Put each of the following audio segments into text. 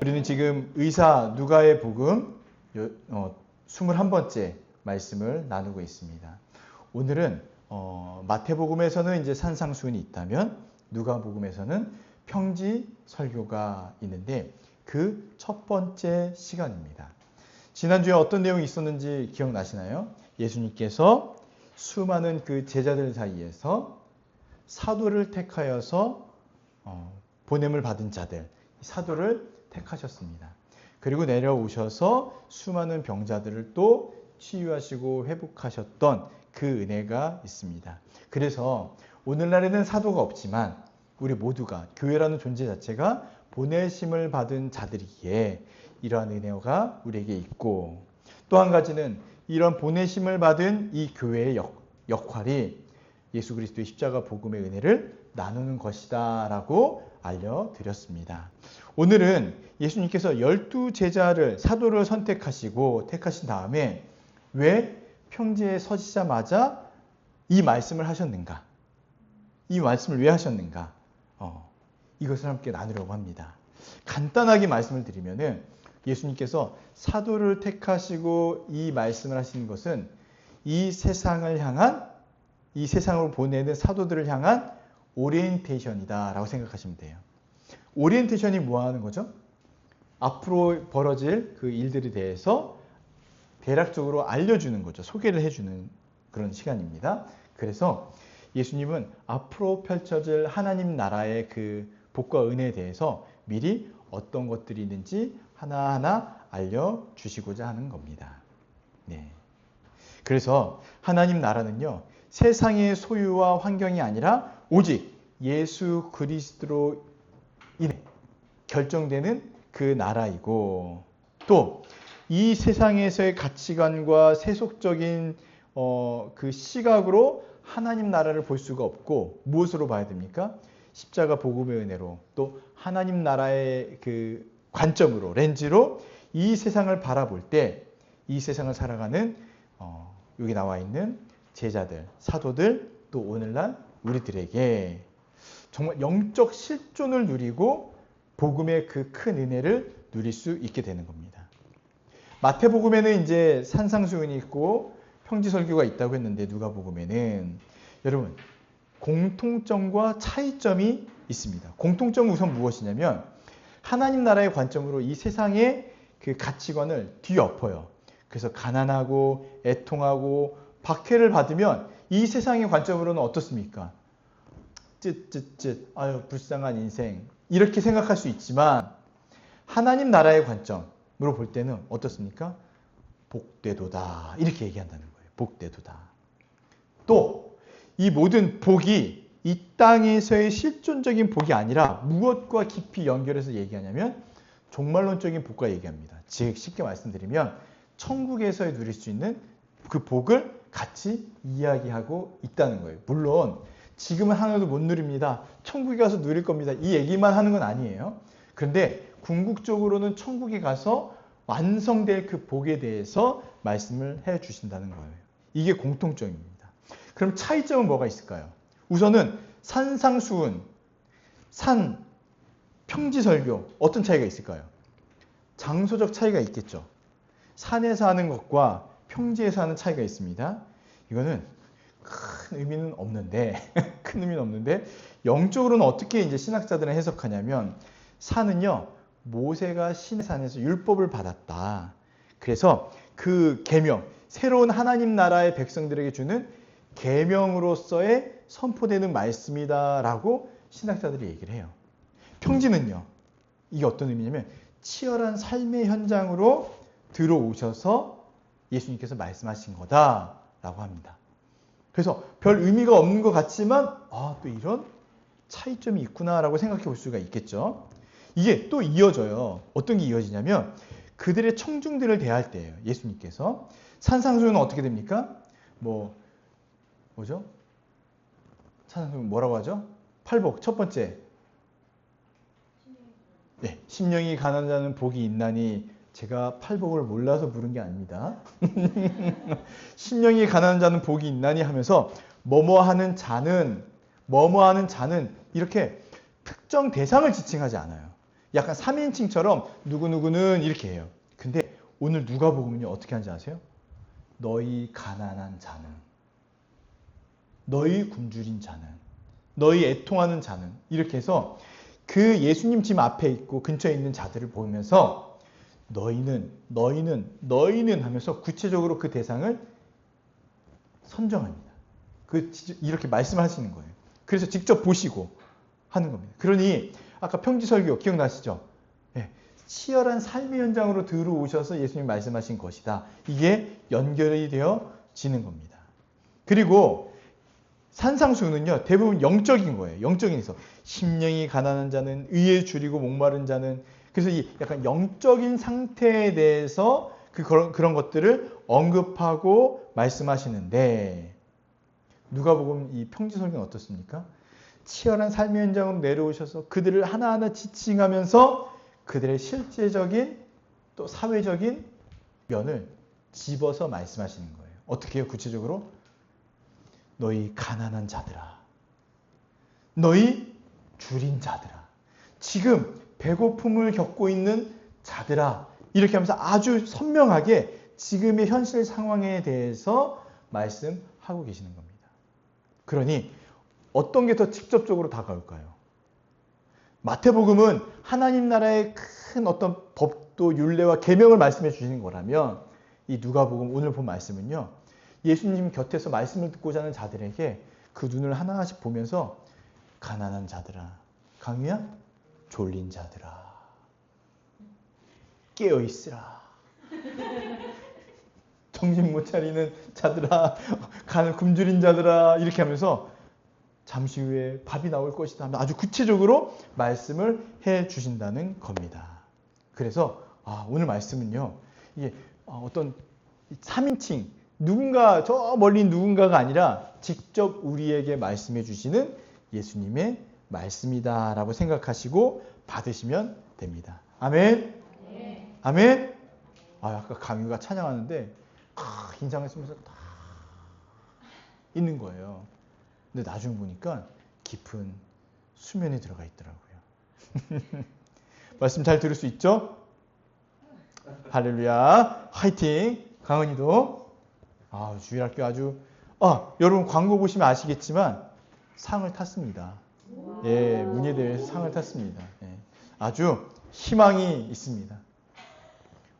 우리는 지금 의사 누가의 복음 21번째 말씀을 나누고 있습니다. 오늘은 마태복음에서는 이제 산상수훈이 있다면 누가복음에서는 평지 설교가 있는데 그 첫 번째 시간입니다. 지난주에 어떤 내용이 있었는지 기억나시나요? 예수님께서 수많은 그 제자들 사이에서 사도를 택하여서 보냄을 받은 자들, 사도를 택하셨습니다. 그리고 내려오셔서 수많은 병자들을 또 치유하시고 회복하셨던 그 은혜가 있습니다. 그래서 오늘날에는 사도가 없지만 우리 모두가 교회라는 존재 자체가 보내심을 받은 자들이기에 이러한 은혜가 우리에게 있고, 또 한 가지는 이런 보내심을 받은 이 교회의 역할이 예수 그리스도의 십자가 복음의 은혜를 나누는 것이다 라고 알려드렸습니다. 오늘은 예수님께서 12제자를 사도를 선택하시고 택하신 다음에 왜 평지에 서시자마자 이 말씀을 하셨는가? 이 말씀을 왜 하셨는가? 이것을 함께 나누려고 합니다. 간단하게 말씀을 드리면은 예수님께서 사도를 택하시고 이 말씀을 하시는 것은 이 세상을 향한, 이 세상으로 보내는 사도들을 향한 오리엔테이션이다 라고 생각하시면 돼요. 오리엔테이션이 뭐 하는 거죠? 앞으로 벌어질 그 일들에 대해서 대략적으로 알려주는 거죠. 소개를 해주는 그런 시간입니다. 그래서 예수님은 앞으로 펼쳐질 하나님 나라의 그 복과 은혜에 대해서 미리 어떤 것들이 있는지 하나하나 알려주시고자 하는 겁니다. 네. 그래서 하나님 나라는요, 세상의 소유와 환경이 아니라 오직 예수 그리스도로 인해 결정되는 그 나라이고, 또 이 세상에서의 가치관과 세속적인 그 시각으로 하나님 나라를 볼 수가 없고, 무엇으로 봐야 됩니까? 십자가 복음의 은혜로, 또 하나님 나라의 그 관점으로, 렌즈로 이 세상을 바라볼 때 이 세상을 살아가는 여기 나와 있는 제자들, 사도들, 또 오늘날 우리들에게 정말 영적 실존을 누리고 복음의 그 큰 은혜를 누릴 수 있게 되는 겁니다. 마태복음에는 이제 산상수훈이 있고 평지설교가 있다고 했는데 누가복음에는 여러분 공통점과 차이점이 있습니다. 공통점은 우선 무엇이냐면 하나님 나라의 관점으로 이 세상의 그 가치관을 뒤엎어요. 그래서 가난하고 애통하고 박해를 받으면 이 세상의 관점으로는 어떻습니까? 쯧쯧쯧, 아유 불쌍한 인생, 이렇게 생각할 수 있지만 하나님 나라의 관점으로 볼 때는 어떻습니까? 복되도다, 이렇게 얘기한다는 거예요. 복되도다. 또 이 모든 복이 이 땅에서의 실존적인 복이 아니라 무엇과 깊이 연결해서 얘기하냐면 종말론적인 복과 얘기합니다. 즉 쉽게 말씀드리면 천국에서 누릴 수 있는 그 복을 같이 이야기하고 있다는 거예요. 물론 지금은 하나도 못 누립니다. 천국에 가서 누릴 겁니다. 이 얘기만 하는 건 아니에요. 그런데 궁극적으로는 천국에 가서 완성될 그 복에 대해서 말씀을 해 주신다는 거예요. 이게 공통점입니다. 그럼 차이점은 뭐가 있을까요? 우선은 산상수훈, 평지설교, 어떤 차이가 있을까요? 장소적 차이가 있겠죠. 산에서 하는 것과 평지에서 하는 차이가 있습니다. 이거는 큰 의미는 없는데, 영적으로는 어떻게 이제 신학자들은 해석하냐면, 산은요, 모세가 시내산에서 율법을 받았다. 그래서 그 계명, 새로운 하나님 나라의 백성들에게 주는 계명으로서의 선포되는 말씀이다라고 신학자들이 얘기를 해요. 평지는요, 이게 어떤 의미냐면 치열한 삶의 현장으로 들어오셔서 예수님께서 말씀하신 거다라고 합니다. 그래서 별 의미가 없는 것 같지만 또 이런 차이점이 있구나라고 생각해 볼 수가 있겠죠. 이게 또 이어져요. 어떤 게 이어지냐면 그들의 청중들을 대할 때예요. 예수님께서 산상수훈은 어떻게 됩니까? 뭐죠? 산상수훈 뭐라고 하죠? 팔복 첫 번째. 네, 심령이 가난한 자는 복이 있나니, 제가 팔복을 몰라서 부른 게 아닙니다. 심령이 가난한 자는 복이 있나니 하면서 뭐뭐하는 자는 이렇게 특정 대상을 지칭하지 않아요. 약간 3인칭처럼 누구누구는 이렇게 해요. 근데 오늘 누가복음은요 어떻게 하는지 아세요? 너희 가난한 자는, 너희 굶주린 자는, 너희 애통하는 자는, 이렇게 해서 그 예수님 집 앞에 있고 근처에 있는 자들을 보면서 너희는 하면서 구체적으로 그 대상을 선정합니다. 이렇게 말씀하시는 거예요. 그래서 직접 보시고 하는 겁니다. 그러니 아까 평지설교 기억나시죠? 네. 치열한 삶의 현장으로 들어오셔서 예수님 말씀하신 것이다. 이게 연결이 되어지는 겁니다. 그리고 산상수훈은요 대부분 영적인 거예요. 영적인에서 심령이 가난한 자는, 의에 줄이고 목마른 자는, 그래서 이 약간 영적인 상태에 대해서 그런 것들을 언급하고 말씀하시는데, 누가복음 이 평지설교는 어떻습니까? 치열한 삶의 현장으로 내려오셔서 그들을 하나하나 지칭하면서 그들의 실제적인 또 사회적인 면을 집어서 말씀하시는 거예요. 어떻게 해요? 구체적으로 너희 가난한 자들아, 너희 줄인 자들아, 지금 배고픔을 겪고 있는 자들아, 이렇게 하면서 아주 선명하게 지금의 현실 상황에 대해서 말씀하고 계시는 겁니다. 그러니 어떤 게 더 직접적으로 다가올까요? 마태복음은 하나님 나라의 큰 어떤 법도 율례와 계명을 말씀해 주시는 거라면, 이 누가복음 오늘 본 말씀은요 예수님 곁에서 말씀을 듣고자 하는 자들에게 그 눈을 하나씩 보면서 가난한 자들아, 강유야 졸린 자들아, 깨어있으라, 정신 못 차리는 자들아, 굶주린 자들아, 이렇게 하면서 잠시 후에 밥이 나올 것이다, 아주 구체적으로 말씀을 해 주신다는 겁니다. 그래서 오늘 말씀은요 이게 어떤 3인칭, 누군가 저 멀리 누군가가 아니라 직접 우리에게 말씀해 주시는 예수님의 말씀이다라고 생각하시고 받으시면 됩니다. 아멘. 네. 아멘. 아까 강유가 찬양하는데 긴장을 쓰면서 다 있는 거예요. 근데 나중에 보니까 깊은 수면에 들어가 있더라고요. 말씀 잘 들을 수 있죠? 할렐루야. 화이팅. 강은이도 주일학교 아주 여러분 광고 보시면 아시겠지만 상을 탔습니다. 예, 문예대회에서 상을 탔습니다. 예, 아주 희망이 있습니다.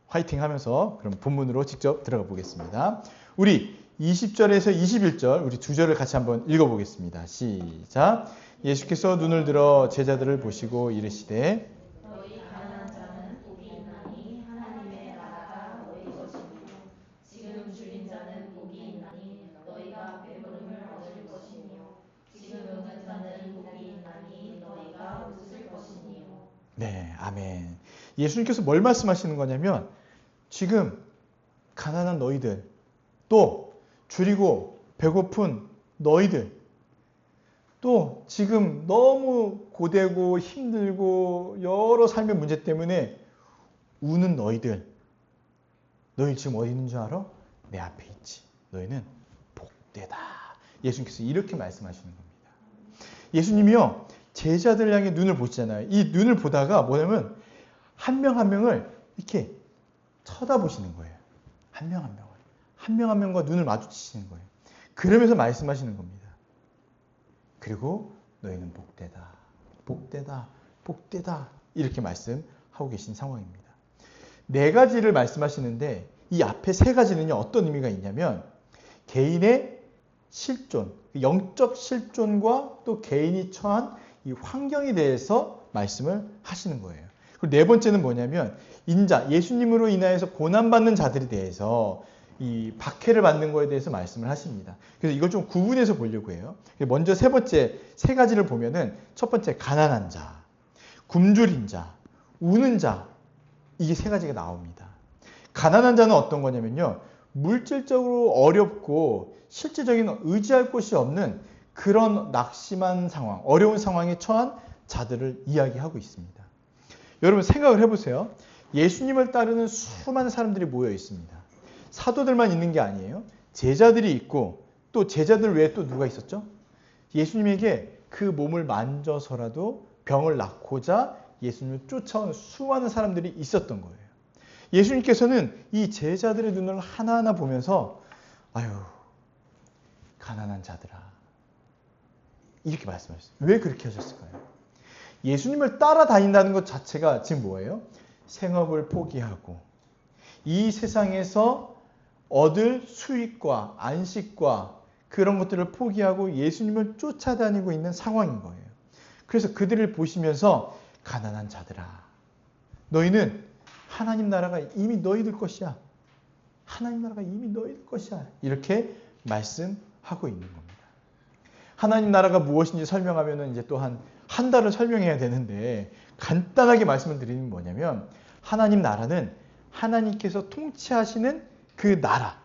화이팅 하면서 그럼 본문으로 직접 들어가 보겠습니다. 우리 20절에서 21절 우리 두 절을 같이 한번 읽어보겠습니다. 시작. 예수께서 눈을 들어 제자들을 보시고 이르시되 너희 가난한 자는 복이 있나니 하나님의 나라가 너희 것이며 지금 줄인 자는 복이 있나니 너희가 배부름을 얻을 것이며 지금 먹는 자는 복이 있나니 너희가 웃을 것이니요. 네, 아멘. 예수님께서 뭘 말씀하시는 거냐면 지금 가난한 너희들, 또 줄이고 배고픈 너희들, 또 지금 너무 고되고 힘들고 여러 삶의 문제 때문에 우는 너희들, 너희 지금 어디 있는 줄 알아? 내 앞에 있지. 너희는 복되다. 예수님께서 이렇게 말씀하시는 겁니다. 예수님이요 제자들 향해 눈을 보시잖아요. 이 눈을 보다가 뭐냐면 한 명 한 명을 이렇게 쳐다보시는 거예요. 한 명 한 명을. 한 명 한 명과 눈을 마주치시는 거예요. 그러면서 말씀하시는 겁니다. 그리고 너희는 복되다, 복되다, 복되다, 이렇게 말씀하고 계신 상황입니다. 네 가지를 말씀하시는데 이 앞에 세 가지는요 어떤 의미가 있냐면 개인의 실존, 영적 실존과 또 개인이 처한 이 환경에 대해서 말씀을 하시는 거예요. 그리고 네 번째는 뭐냐면 인자, 예수님으로 인하여서 고난받는 자들에 대해서 이 박해를 받는 거에 대해서 말씀을 하십니다. 그래서 이걸 좀 구분해서 보려고 해요. 먼저 세 번째 세 가지를 보면은 첫 번째 가난한 자, 굶주린 자, 우는 자, 이게 세 가지가 나옵니다. 가난한 자는 어떤 거냐면요 물질적으로 어렵고 실제적인 의지할 곳이 없는 그런 낙심한 상황, 어려운 상황에 처한 자들을 이야기하고 있습니다. 여러분 생각을 해보세요. 예수님을 따르는 수많은 사람들이 모여 있습니다. 사도들만 있는 게 아니에요. 제자들이 있고 또 제자들 외에 또 누가 있었죠? 예수님에게 그 몸을 만져서라도 병을 낫고자 예수님을 쫓아온 수많은 사람들이 있었던 거예요. 예수님께서는 이 제자들의 눈을 하나하나 보면서 아유, 가난한 자들아, 이렇게 말씀하셨어요. 왜 그렇게 하셨을까요? 예수님을 따라다닌다는 것 자체가 지금 뭐예요? 생업을 포기하고 이 세상에서 얻을 수익과 안식과 그런 것들을 포기하고 예수님을 쫓아다니고 있는 상황인 거예요. 그래서 그들을 보시면서 가난한 자들아, 너희는 하나님 나라가 이미 너희들 것이야. 하나님 나라가 이미 너희들 것이야. 이렇게 말씀하고 있는 겁니다. 하나님 나라가 무엇인지 설명하면 이제 또 한 달을 설명해야 되는데 간단하게 말씀을 드리는 뭐냐면 하나님 나라는 하나님께서 통치하시는 그 나라,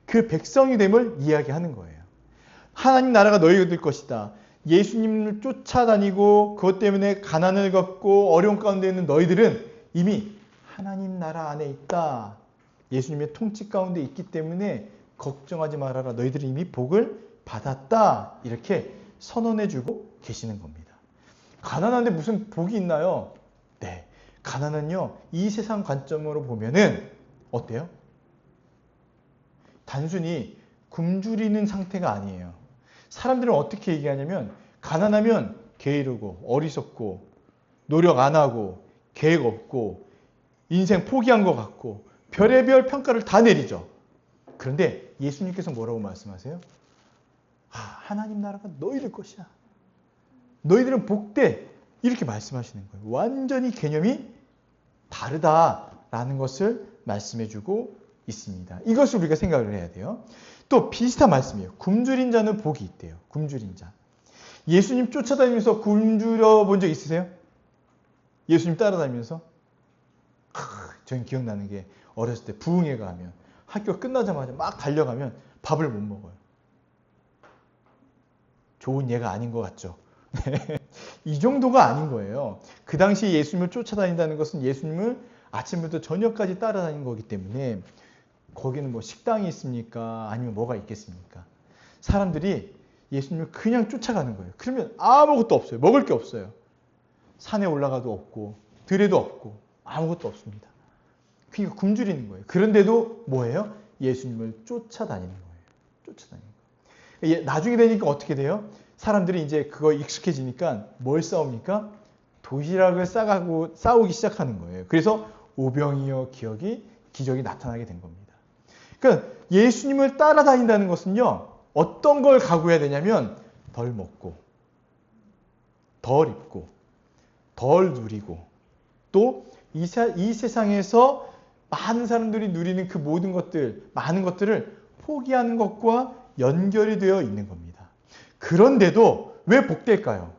그 백성이 됨을 이야기하는 거예요. 하나님 나라가 너희들 것이다. 예수님을 쫓아다니고 그것 때문에 가난을 겪고 어려운 가운데 있는 너희들은 이미 하나님 나라 안에 있다. 예수님의 통치 가운데 있기 때문에 걱정하지 말아라. 너희들이 이미 복을 받았다. 이렇게 선언해주고 계시는 겁니다. 가난한데 무슨 복이 있나요? 네. 가난은요, 이 세상 관점으로 보면은 어때요? 단순히 굶주리는 상태가 아니에요. 사람들은 어떻게 얘기하냐면 가난하면 게으르고 어리석고 노력 안 하고 계획 없고 인생 포기한 것 같고 별의별 평가를 다 내리죠. 그런데 예수님께서 뭐라고 말씀하세요? 하나님 나라가 너희들 것이야. 너희들은 복돼. 이렇게 말씀하시는 거예요. 완전히 개념이 다르다라는 것을 말씀해주고 있습니다. 이것을 우리가 생각을 해야 돼요. 또 비슷한 말씀이에요. 굶주린 자는 복이 있대요. 굶주린 자. 예수님 쫓아다니면서 굶주려 본 적 있으세요? 예수님 따라다니면서? 저는 기억나는 게 어렸을 때 부흥회 가면 학교 끝나자마자 막 달려가면 밥을 못 먹어요. 좋은 예가 아닌 것 같죠? 이 정도가 아닌 거예요. 그 당시 예수님을 쫓아다닌다는 것은 예수님을 아침부터 저녁까지 따라다닌 거기 때문에 거기는 뭐 식당이 있습니까? 아니면 뭐가 있겠습니까? 사람들이 예수님을 그냥 쫓아가는 거예요. 그러면 아무것도 없어요. 먹을 게 없어요. 산에 올라가도 없고 들에도 없고 아무것도 없습니다. 그러니까 굶주리는 거예요. 그런데도 뭐예요? 예수님을 쫓아다니는 거예요. 쫓아다니는 거예요. 나중에 되니까 어떻게 돼요? 사람들이 이제 그거 익숙해지니까 뭘 싸웁니까? 도시락을 싸우기 시작하는 거예요. 그래서 오병이어 기적이 나타나게 된 겁니다. 그러니까 예수님을 따라다닌다는 것은요, 어떤 걸 각오해야 되냐면 덜 먹고, 덜 입고, 덜 누리고, 또 이 세상에서 많은 사람들이 누리는 그 모든 것들, 많은 것들을 포기하는 것과 연결이 되어 있는 겁니다. 그런데도 왜 복될까요?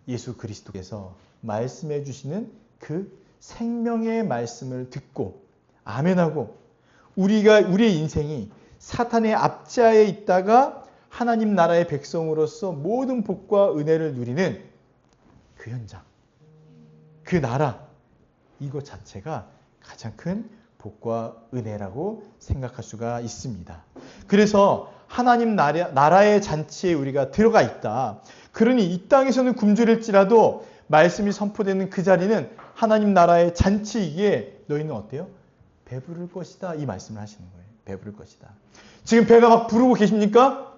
예수 그리스도께서 말씀해 주시는 그 생명의 말씀을 듣고 아멘하고 우리의 인생이 사탄의 압제하에 있다가 하나님 나라의 백성으로서 모든 복과 은혜를 누리는 그 현장, 그 나라, 이것 자체가 가장 큰 복과 은혜라고 생각할 수가 있습니다. 그래서 하나님 나라의 잔치에 우리가 들어가 있다. 그러니 이 땅에서는 굶주릴지라도 말씀이 선포되는 그 자리는 하나님 나라의 잔치이기에 너희는 어때요? 배부를 것이다. 이 말씀을 하시는 거예요. 배부를 것이다. 지금 배가 막 부르고 계십니까?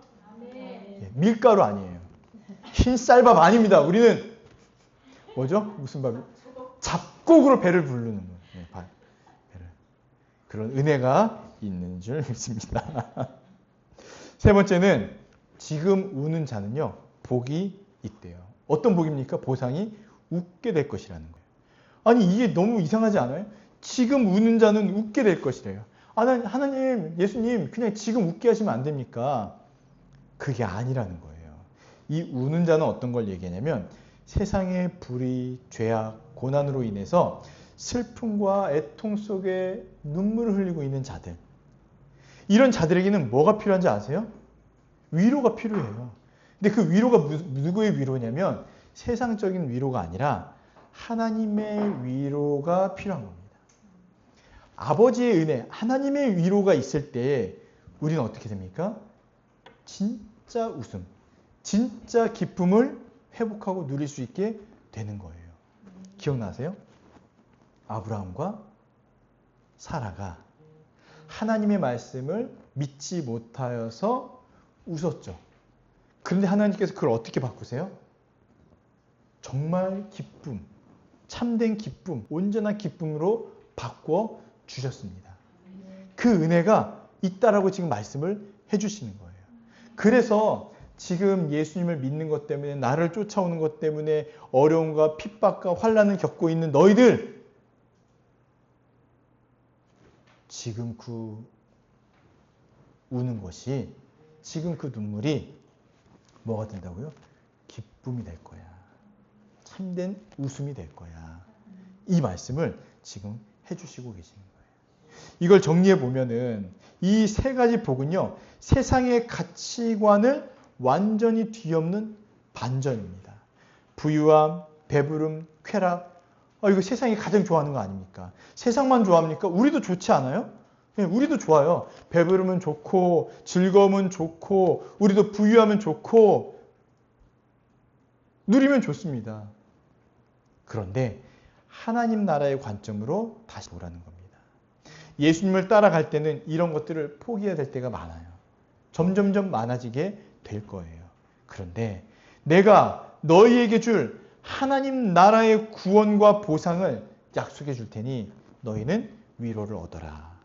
네. 밀가루 아니에요. 흰 쌀밥 아닙니다. 우리는 뭐죠? 무슨 밥이? 잡곡으로 배를 부르는 거예요. 네, 배를. 그런 은혜가 있는 줄 믿습니다. 세 번째는 지금 우는 자는요, 복이 있대요. 어떤 복입니까? 보상이 웃게 될 것이라는 거예요. 아니 이게 너무 이상하지 않아요? 지금 우는 자는 웃게 될 것이래요. 하나님, 예수님 그냥 지금 웃게 하시면 안 됩니까? 그게 아니라는 거예요. 이 우는 자는 어떤 걸 얘기하냐면 세상의 불의, 죄악, 고난으로 인해서 슬픔과 애통 속에 눈물을 흘리고 있는 자들. 이런 자들에게는 뭐가 필요한지 아세요? 위로가 필요해요. 근데 그 위로가 누구의 위로냐면 세상적인 위로가 아니라 하나님의 위로가 필요한 겁니다. 아버지의 은혜, 하나님의 위로가 있을 때 우리는 어떻게 됩니까? 진짜 웃음, 진짜 기쁨을 회복하고 누릴 수 있게 되는 거예요. 기억나세요? 아브라함과 사라가 하나님의 말씀을 믿지 못하여서 웃었죠. 그런데 하나님께서 그걸 어떻게 바꾸세요? 정말 기쁨, 참된 기쁨, 온전한 기쁨으로 바꾸어 주셨습니다. 그 은혜가 있다라고 지금 말씀을 해주시는 거예요. 그래서 지금 예수님을 믿는 것 때문에, 나를 쫓아오는 것 때문에 어려움과 핍박과 환난을 겪고 있는 너희들, 지금 그 우는 것이, 지금 그 눈물이 뭐가 된다고요? 기쁨이 될 거야. 참된 웃음이 될 거야. 이 말씀을 지금 해주시고 계시는 거예요. 이걸 정리해 보면은 이 세 가지 복은요, 세상의 가치관을 완전히 뒤엎는 반전입니다. 부유함, 배부름, 쾌락. 이거 세상이 가장 좋아하는 거 아닙니까? 세상만 좋아합니까? 우리도 좋지 않아요? 네, 우리도 좋아요. 배부름은 좋고, 즐거움은 좋고, 우리도 부유하면 좋고, 누리면 좋습니다. 그런데 하나님 나라의 관점으로 다시 보라는 겁니다. 예수님을 따라갈 때는 이런 것들을 포기해야 될 때가 많아요. 점점점 많아지게 될 거예요. 그런데 내가 너희에게 줄 하나님 나라의 구원과 보상을 약속해 줄 테니 너희는 위로를 얻어라.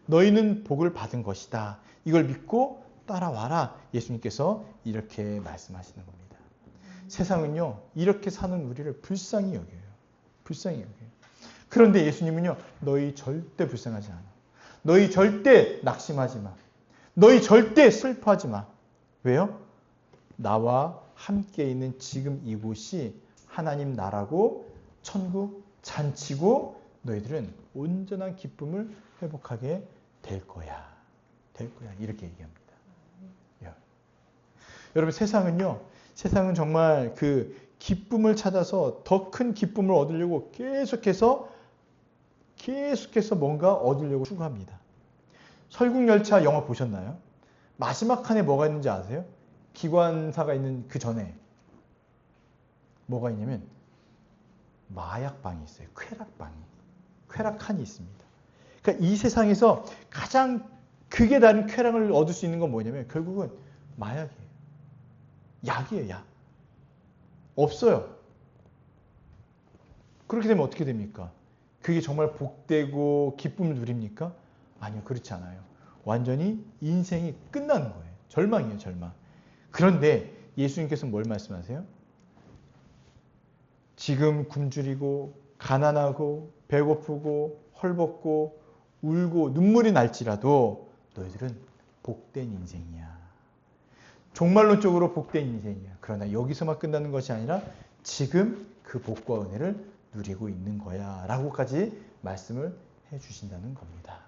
너희는 복을 받은 것이다. 이걸 믿고 따라와라. 예수님께서 이렇게 말씀하시는 겁니다. 세상은요, 이렇게 사는 우리를 불쌍히 여겨요. 불쌍히 여겨요. 그런데 예수님은요, 너희 절대 불쌍하지 않아. 너희 절대 낙심하지 마. 너희 절대 슬퍼하지 마. 왜요? 나와 함께 있는 지금 이곳이 하나님 나라고 천국 잔치고 너희들은 온전한 기쁨을 회복하게 될 거야. 될 거야. 이렇게 얘기합니다. 여러분, 세상은 정말 그 기쁨을 찾아서 더 큰 기쁨을 얻으려고 계속해서 뭔가 얻으려고 추구합니다. 설국열차 영화 보셨나요? 마지막 칸에 뭐가 있는지 아세요? 기관사가 있는 그 전에 뭐가 있냐면 마약방이 있어요. 쾌락칸이 있습니다. 그러니까 이 세상에서 가장 극에 달한 쾌락을 얻을 수 있는 건 뭐냐면 결국은 마약이에요. 약이에요. 약. 없어요. 그렇게 되면 어떻게 됩니까? 그게 정말 복되고 기쁨을 누립니까? 아니요. 그렇지 않아요. 완전히 인생이 끝나는 거예요. 절망이에요. 절망. 그런데 예수님께서 뭘 말씀하세요? 지금 굶주리고 가난하고 배고프고 헐벗고 울고 눈물이 날지라도 너희들은 복된 인생이야. 종말론적으로 복된 인생이야. 그러나 여기서만 끝나는 것이 아니라 지금 그 복과 은혜를 누리고 있는 거야. 라고까지 말씀을 해주신다는 겁니다.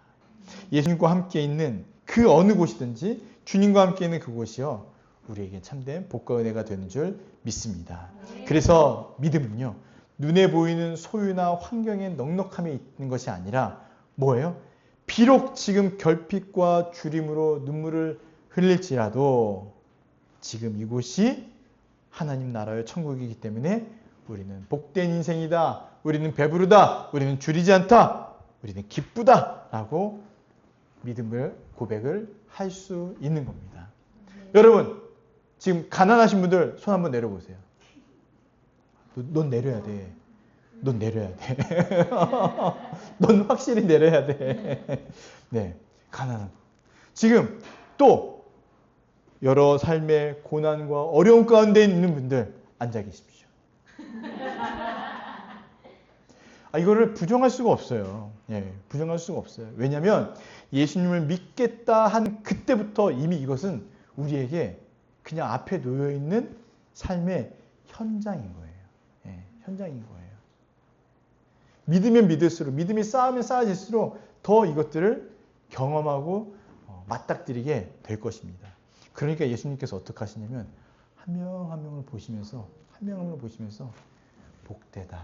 예수님과 함께 있는 그 어느 곳이든지 주님과 함께 있는 그곳이요. 우리에게 참된 복과 은혜가 되는 줄 믿습니다. 그래서 믿음은요. 눈에 보이는 소유나 환경의 넉넉함에 있는 것이 아니라 뭐예요? 비록 지금 결핍과 주림으로 눈물을 흘릴지라도 지금 이곳이 하나님 나라의 천국이기 때문에 우리는 복된 인생이다. 우리는 배부르다. 우리는 줄이지 않다. 우리는 기쁘다. 라고 믿음을 고백을 할 수 있는 겁니다. 여러분 지금 가난하신 분들 손 한번 내려보세요. 넌 내려야 돼. 넌 내려야 돼. 넌 확실히 내려야 돼. 네, 가난한. 지금 또 여러 삶의 고난과 어려움 가운데 있는 분들 앉아 계십시오. 이거를 부정할 수가 없어요. 예, 부정할 수가 없어요. 왜냐하면 예수님을 믿겠다 한 그때부터 이미 이것은 우리에게 그냥 앞에 놓여 있는 삶의 현장인 거예요. 예, 현장인 거예요. 믿으면 믿을수록, 믿음이 쌓으면 쌓아질수록 더 이것들을 경험하고 맞닥뜨리게 될 것입니다. 그러니까 예수님께서 어떻게 하시냐면 한 명 한 명을 보시면서 복되다,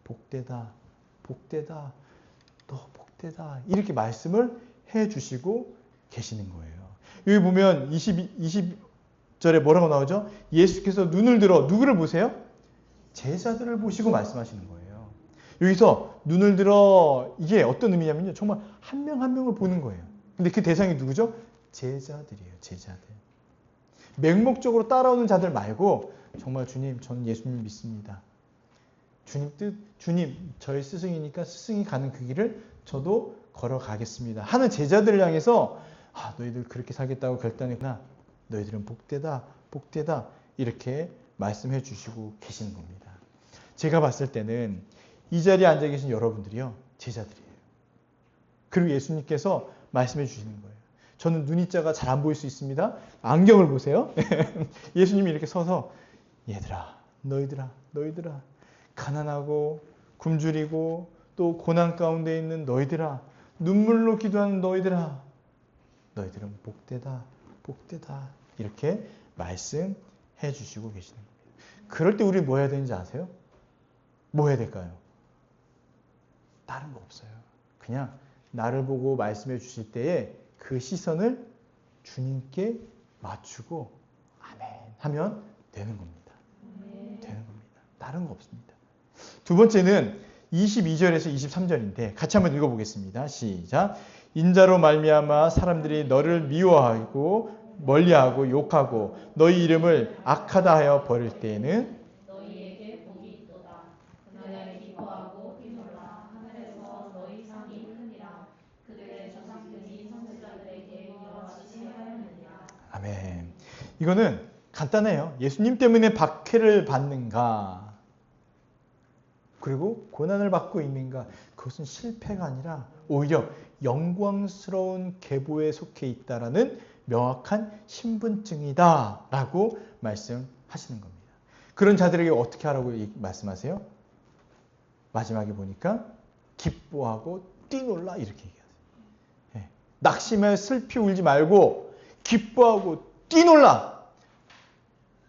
복되다, 복되다, 또 복되다 이렇게 말씀을 해주시고 계시는 거예요. 여기 보면 20절에 뭐라고 나오죠? 예수께서 눈을 들어 누구를 보세요? 제자들을 보시고 말씀하시는 거예요. 여기서 눈을 들어 이게 어떤 의미냐면요. 정말 한 명 한 명을 보는 거예요. 근데 그 대상이 누구죠? 제자들이에요. 제자들. 맹목적으로 따라오는 자들 말고 정말 주님, 저는 예수님 믿습니다. 주님, 저희 스승이니까 스승이 가는 그 길을 저도 걸어가겠습니다. 하는 제자들을 향해서 너희들 그렇게 살겠다고 결단했구나. 너희들은 복되다, 복되다. 이렇게 말씀해 주시고 계시는 겁니다. 제가 봤을 때는 이 자리에 앉아 계신 여러분들이요. 제자들이에요. 그리고 예수님께서 말씀해 주시는 거예요. 저는 눈이 작아 잘 안 보일 수 있습니다. 안경을 보세요. 예수님이 이렇게 서서 얘들아, 너희들아, 가난하고 굶주리고 또 고난 가운데 있는 너희들아, 눈물로 기도하는 너희들아, 너희들은 복되다, 복되다. 이렇게 말씀해 주시고 계시는 겁니다. 그럴 때 우리 뭐 해야 되는지 아세요? 뭐 해야 될까요? 다른 거 없어요. 그냥 나를 보고 말씀해 주실 때에 그 시선을 주님께 맞추고 아멘 하면 되는 겁니다. 되는 겁니다. 다른 거 없습니다. 두 번째는 22절에서 23절인데 같이 한번 읽어보겠습니다. 시작. 인자로 말미암아 사람들이 너를 미워하고 멀리하고 욕하고 너희 이름을 악하다 하여 버릴 때에는 너희에게 복이 있도다. 그날에 기뻐하고 뛰놀라. 하늘에서 너희 상이 크니라. 그들의 조상들이 선지자들에게 이와 같이 하였느니라. 아멘. 이거는 간단해요. 예수님 때문에 박해를 받는가 그리고 고난을 받고 있는가, 그것은 실패가 아니라 오히려 영광스러운 계보에 속해 있다라는 명확한 신분증이다라고 말씀하시는 겁니다. 그런 자들에게 어떻게 하라고 말씀하세요? 마지막에 보니까 기뻐하고 뛰놀라 이렇게 얘기하세요. 네. 낙심해 슬피 울지 말고 기뻐하고 뛰놀라.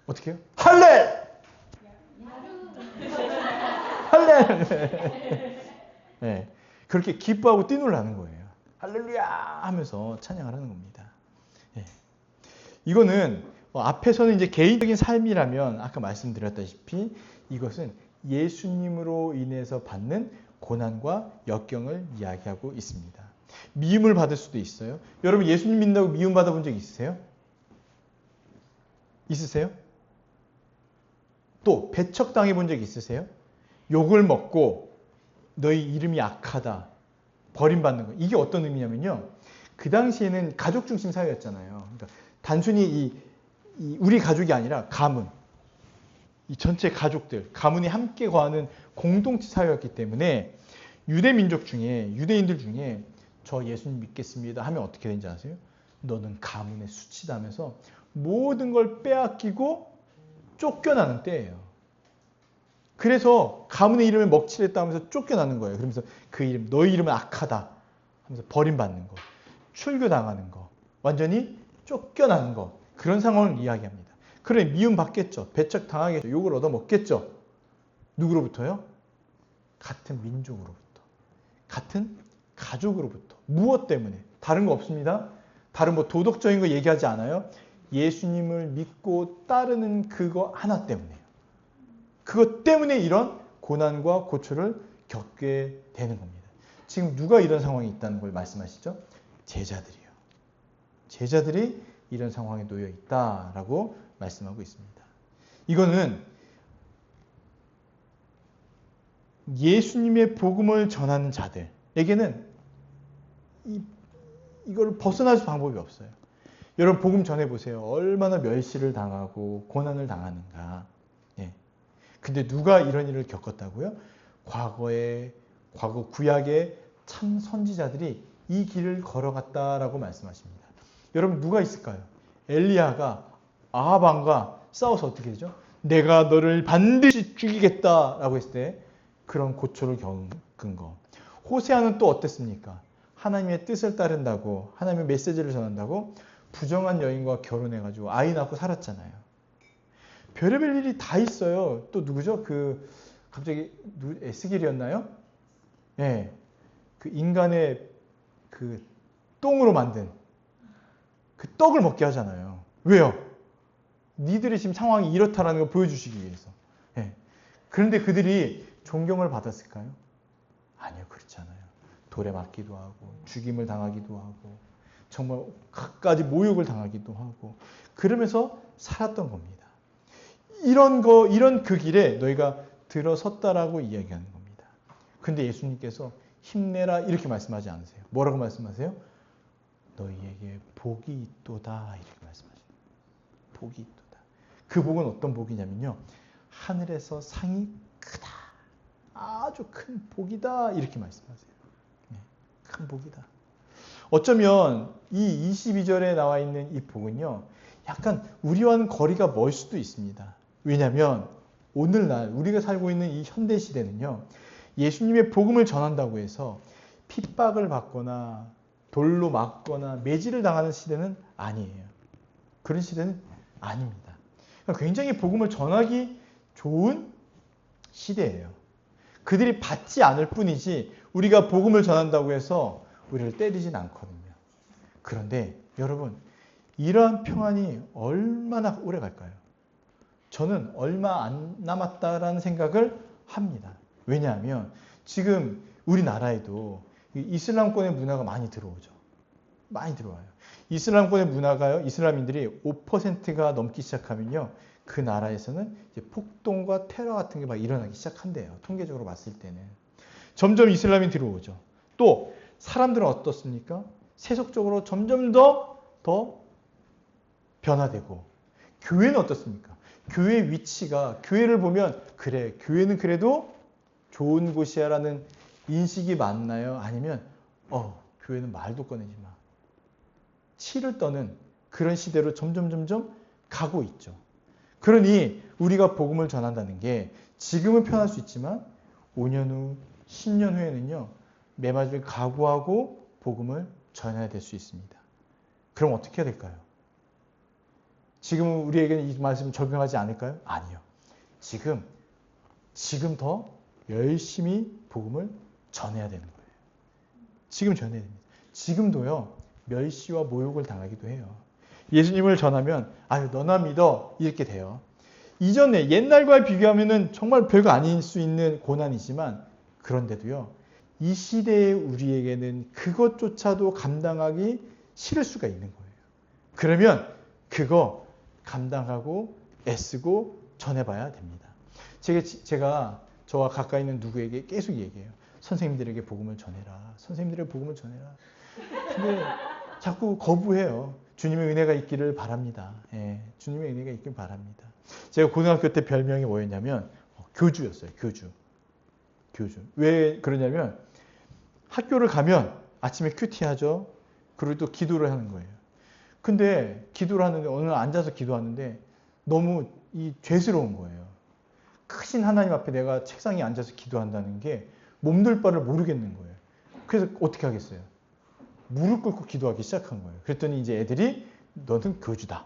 어떻게 해요? 할렐! 네, 그렇게 기뻐하고 뛰놀라는 거예요. 할렐루야 하면서 찬양을 하는 겁니다. 네. 이거는 앞에서는 이제 개인적인 삶이라면 아까 말씀드렸다시피 이것은 예수님으로 인해서 받는 고난과 역경을 이야기하고 있습니다. 미움을 받을 수도 있어요. 여러분 예수님 믿는다고 미움 받아본 적 있으세요? 있으세요? 또 배척당해 본 적 있으세요? 욕을 먹고 너희 이름이 악하다, 버림받는 거. 이게 어떤 의미냐면요. 그 당시에는 가족 중심 사회였잖아요. 그러니까 단순히 우리 가족이 아니라 가문, 이 전체 가족들, 가문이 함께 거하는 공동체 사회였기 때문에 유대민족 중에, 유대인들 중에 저 예수님 믿겠습니다 하면 어떻게 되는지 아세요? 너는 가문의 수치다면서 모든 걸 빼앗기고 쫓겨나는 때예요. 그래서 가문의 이름을 먹칠했다 하면서 쫓겨나는 거예요. 그러면서 그 이름, 너희 이름은 악하다 하면서 버림받는 거, 출교당하는 거, 완전히 쫓겨나는 거, 그런 상황을 이야기합니다. 그래 미움 받겠죠. 배척당하겠죠. 욕을 얻어먹겠죠. 누구로부터요? 같은 민족으로부터. 같은 가족으로부터. 무엇 때문에? 다른 거 없습니다. 다른 뭐 도덕적인 거 얘기하지 않아요. 예수님을 믿고 따르는 그거 하나 때문에요. 그것 때문에 이런 고난과 고초를 겪게 되는 겁니다. 지금 누가 이런 상황이 있다는 걸 말씀하시죠? 제자들이요. 제자들이 이런 상황에 놓여 있다라고 말씀하고 있습니다. 이거는 예수님의 복음을 전하는 자들에게는 이걸 벗어날 수 방법이 없어요. 여러분 복음 전해보세요. 얼마나 멸시를 당하고 고난을 당하는가. 근데 누가 이런 일을 겪었다고요? 과거 구약의 참 선지자들이 이 길을 걸어갔다라고 말씀하십니다. 여러분 누가 있을까요? 엘리야가 아합 왕과 싸워서 어떻게 되죠? 내가 너를 반드시 죽이겠다라고 했을 때 그런 고초를 겪은 거. 호세아는 또 어땠습니까? 하나님의 뜻을 따른다고, 하나님의 메시지를 전한다고 부정한 여인과 결혼해가지고 아이 낳고 살았잖아요. 별의별 일이 다 있어요. 또 누구죠? 갑자기 에스겔이었나요? 예. 그 인간의 그 똥으로 만든 그 떡을 먹게 하잖아요. 왜요? 니들이 지금 상황이 이렇다라는 걸 보여주시기 위해서. 예. 그런데 그들이 존경을 받았을까요? 아니요, 그렇지 않아요. 돌에 맞기도 하고 죽임을 당하기도 하고 정말 갖가지 모욕을 당하기도 하고 그러면서 살았던 겁니다. 이런 그 길에 너희가 들어섰다라고 이야기하는 겁니다. 근데 예수님께서 힘내라 이렇게 말씀하지 않으세요. 뭐라고 말씀하세요? 너희에게 복이 있도다 이렇게 말씀하세요. 복이 있도다. 그 복은 어떤 복이냐면요. 하늘에서 상이 크다. 아주 큰 복이다 이렇게 말씀하세요. 네, 큰 복이다. 어쩌면 이 22절에 나와 있는 이 복은요. 약간 우리와는 거리가 멀 수도 있습니다. 왜냐하면 오늘날 우리가 살고 있는 이 현대 시대는요. 예수님의 복음을 전한다고 해서 핍박을 받거나 돌로 맞거나 매질을 당하는 시대는 아니에요. 그런 시대는 아닙니다. 굉장히 복음을 전하기 좋은 시대예요. 그들이 받지 않을 뿐이지 우리가 복음을 전한다고 해서 우리를 때리진 않거든요. 그런데 여러분 이러한 평안이 얼마나 오래 갈까요? 저는 얼마 안 남았다라는 생각을 합니다. 왜냐하면 지금 우리나라에도 이슬람권의 문화가 많이 들어오죠. 많이 들어와요. 이슬람권의 문화가요. 이슬람인들이 5%가 넘기 시작하면요. 그 나라에서는 이제 폭동과 테러 같은 게 막 일어나기 시작한대요. 통계적으로 봤을 때는. 점점 이슬람이 들어오죠. 또 사람들은 어떻습니까? 세속적으로 점점 더 변화되고 교회는 어떻습니까? 교회의 위치가 교회를 보면 그래 교회는 그래도 좋은 곳이야 라는 인식이 맞나요? 아니면 교회는 말도 꺼내지 마. 치를 떠는 그런 시대로 점점 가고 있죠. 그러니 우리가 복음을 전한다는 게 지금은 편할 수 있지만 5년 후, 10년 후에는요. 매맞을 각오하고 복음을 전해야 될 수 있습니다. 그럼 어떻게 해야 될까요? 지금 우리에게는 이 말씀을 적용하지 않을까요? 아니요. 지금 더 열심히 복음을 전해야 되는 거예요. 지금 전해야 됩니다. 지금도요. 멸시와 모욕을 당하기도 해요. 예수님을 전하면 아유 너나 믿어 이렇게 돼요. 이전에 옛날과 비교하면은 정말 별거 아닐 수 있는 고난이지만 그런데도요. 이 시대의 우리에게는 그것조차도 감당하기 싫을 수가 있는 거예요. 그러면 그거 감당하고 애쓰고 전해봐야 됩니다. 제가 저와 가까이 있는 누구에게 계속 얘기해요. 선생님들에게 복음을 전해라. 선생님들에게 복음을 전해라. 근데 자꾸 거부해요. 주님의 은혜가 있기를 바랍니다. 예, 주님의 은혜가 있기를 바랍니다. 제가 고등학교 때 별명이 뭐였냐면 교주였어요. 교주. 왜 그러냐면 학교를 가면 아침에 큐티하죠. 그리고 또 기도를 하는 거예요. 근데 기도를 하는데 어느 날 앉아서 기도하는데 너무 죄스러운 거예요. 크신 하나님 앞에 내가 책상에 앉아서 기도한다는 게 몸둘 바를 모르겠는 거예요. 그래서 어떻게 하겠어요? 무릎 꿇고 기도하기 시작한 거예요. 그랬더니 이제 애들이 너는 교주다.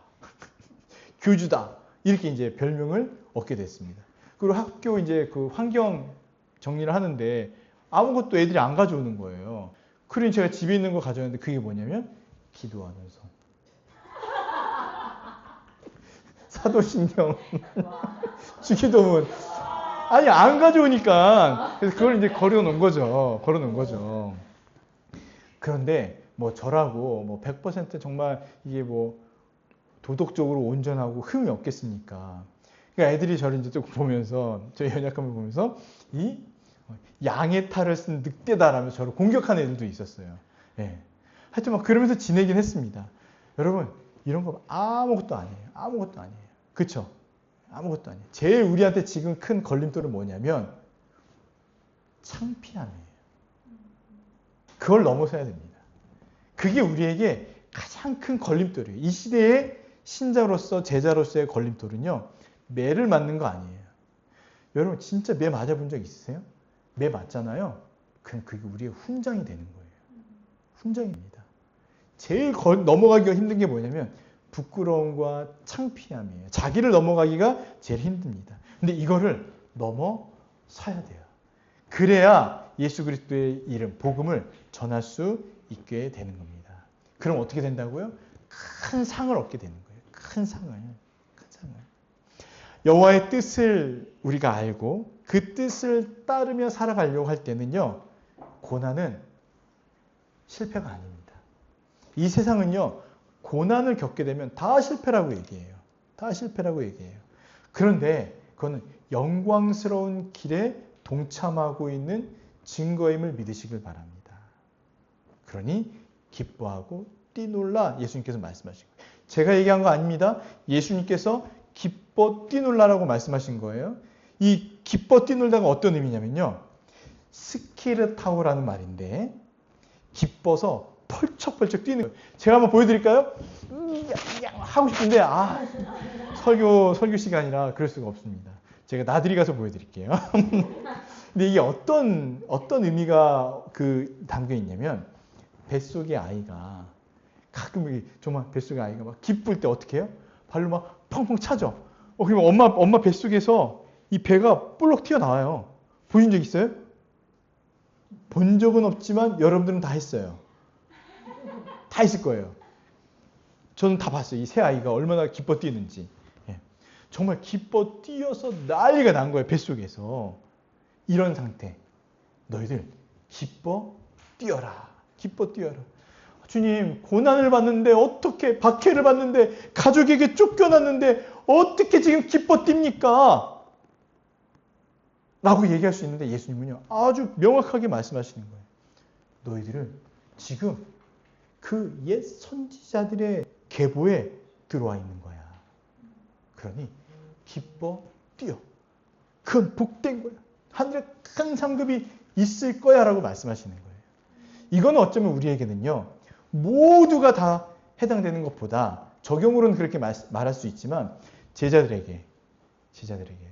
교주다. 이렇게 이제 별명을 얻게 됐습니다. 그리고 학교 이제 그 환경 정리를 하는데 아무것도 애들이 안 가져오는 거예요. 그러니 제가 집에 있는 거 가져왔는데 그게 뭐냐면 기도하는 손. 사도신경. 주기도문. 아니 안 가져오니까 그래서 그걸 이제 걸어놓은 거죠. 그런데 뭐 저라고 뭐 100% 정말 이게 뭐 도덕적으로 온전하고 흠이 없겠습니까? 그러니까 애들이 저를 이제 또 보면서 저희 연약함을 보면서 이 양의 탈을 쓴 늑대다라면서 저를 공격하는 애들도 있었어요. 예. 하여튼 막 그러면서 지내긴 했습니다. 여러분 이런 거 아무것도 아니에요. 그렇죠? 아무것도 아니에요. 제일 우리한테 지금 큰 걸림돌은 뭐냐면 창피함이에요. 그걸 넘어서야 됩니다. 그게 우리에게 가장 큰 걸림돌이에요. 이 시대의 신자로서 제자로서의 걸림돌은요. 매를 맞는 거 아니에요. 여러분 진짜 매 맞아본 적 있으세요? 매 맞잖아요. 그럼 그게 우리의 훈장이 되는 거예요. 훈장입니다. 제일 넘어가기가 힘든 게 뭐냐면 부끄러움과 창피함이에요. 자기를 넘어가기가 제일 힘듭니다. 근데 이거를 넘어서야 돼요. 그래야 예수 그리스도의 이름, 복음을 전할 수 있게 되는 겁니다. 그럼 어떻게 된다고요? 큰 상을 얻게 되는 거예요. 큰 상을. 여호와의 뜻을 우리가 알고 그 뜻을 따르며 살아가려고 할 때는요. 고난은 실패가 아닙니다. 이 세상은요, 고난을 겪게 되면 다 실패라고 얘기해요. 다 실패라고 얘기해요. 그런데 그거는 영광스러운 길에 동참하고 있는 증거임을 믿으시길 바랍니다. 그러니 기뻐하고 뛰놀라 예수님께서 말씀하신 거예요. 제가 얘기한 거 아닙니다. 예수님께서 기뻐 뛰놀라라고 말씀하신 거예요. 이 기뻐 뛰놀다가 어떤 의미냐면요. 스키르타오라는 말인데 기뻐서 펄쩍펄쩍 뛰는 거예요. 제가 한번 보여드릴까요? 하고 싶은데 설교 시간이라 그럴 수가 없습니다. 제가 나들이 가서 보여드릴게요. 근데 이게 어떤 의미가 담겨 있냐면 뱃속의 아이가 가끔 정말 뱃속의 아이가 막 기쁠 때 어떻게 해요? 발로 막 펑펑 차죠. 그러면 엄마 뱃속에서 이 배가 볼록 튀어나와요. 보신 적 있어요? 본 적은 없지만 여러분들은 다 했어요. 다 있을 거예요. 저는 다 봤어요. 이 새 아이가 얼마나 기뻐 뛰는지. 정말 기뻐 뛰어서 난리가 난 거예요. 뱃속에서. 이런 상태. 너희들 기뻐 뛰어라. 기뻐 뛰어라. 주님, 고난을 받는데 어떻게, 박해를 받는데 가족에게 쫓겨났는데 어떻게 지금 기뻐 뜁니까? 라고 얘기할 수 있는데 예수님은요, 아주 명확하게 말씀하시는 거예요. 너희들은 지금 그 옛 선지자들의 계보에 들어와 있는 거야. 그러니 기뻐 뛰어. 그건 복된 거야. 하늘에 큰 상급이 있을 거야 라고 말씀하시는 거예요. 이건 어쩌면 우리에게는요, 모두가 다 해당되는 것보다 적용으로는 그렇게 말할 수 있지만 제자들에게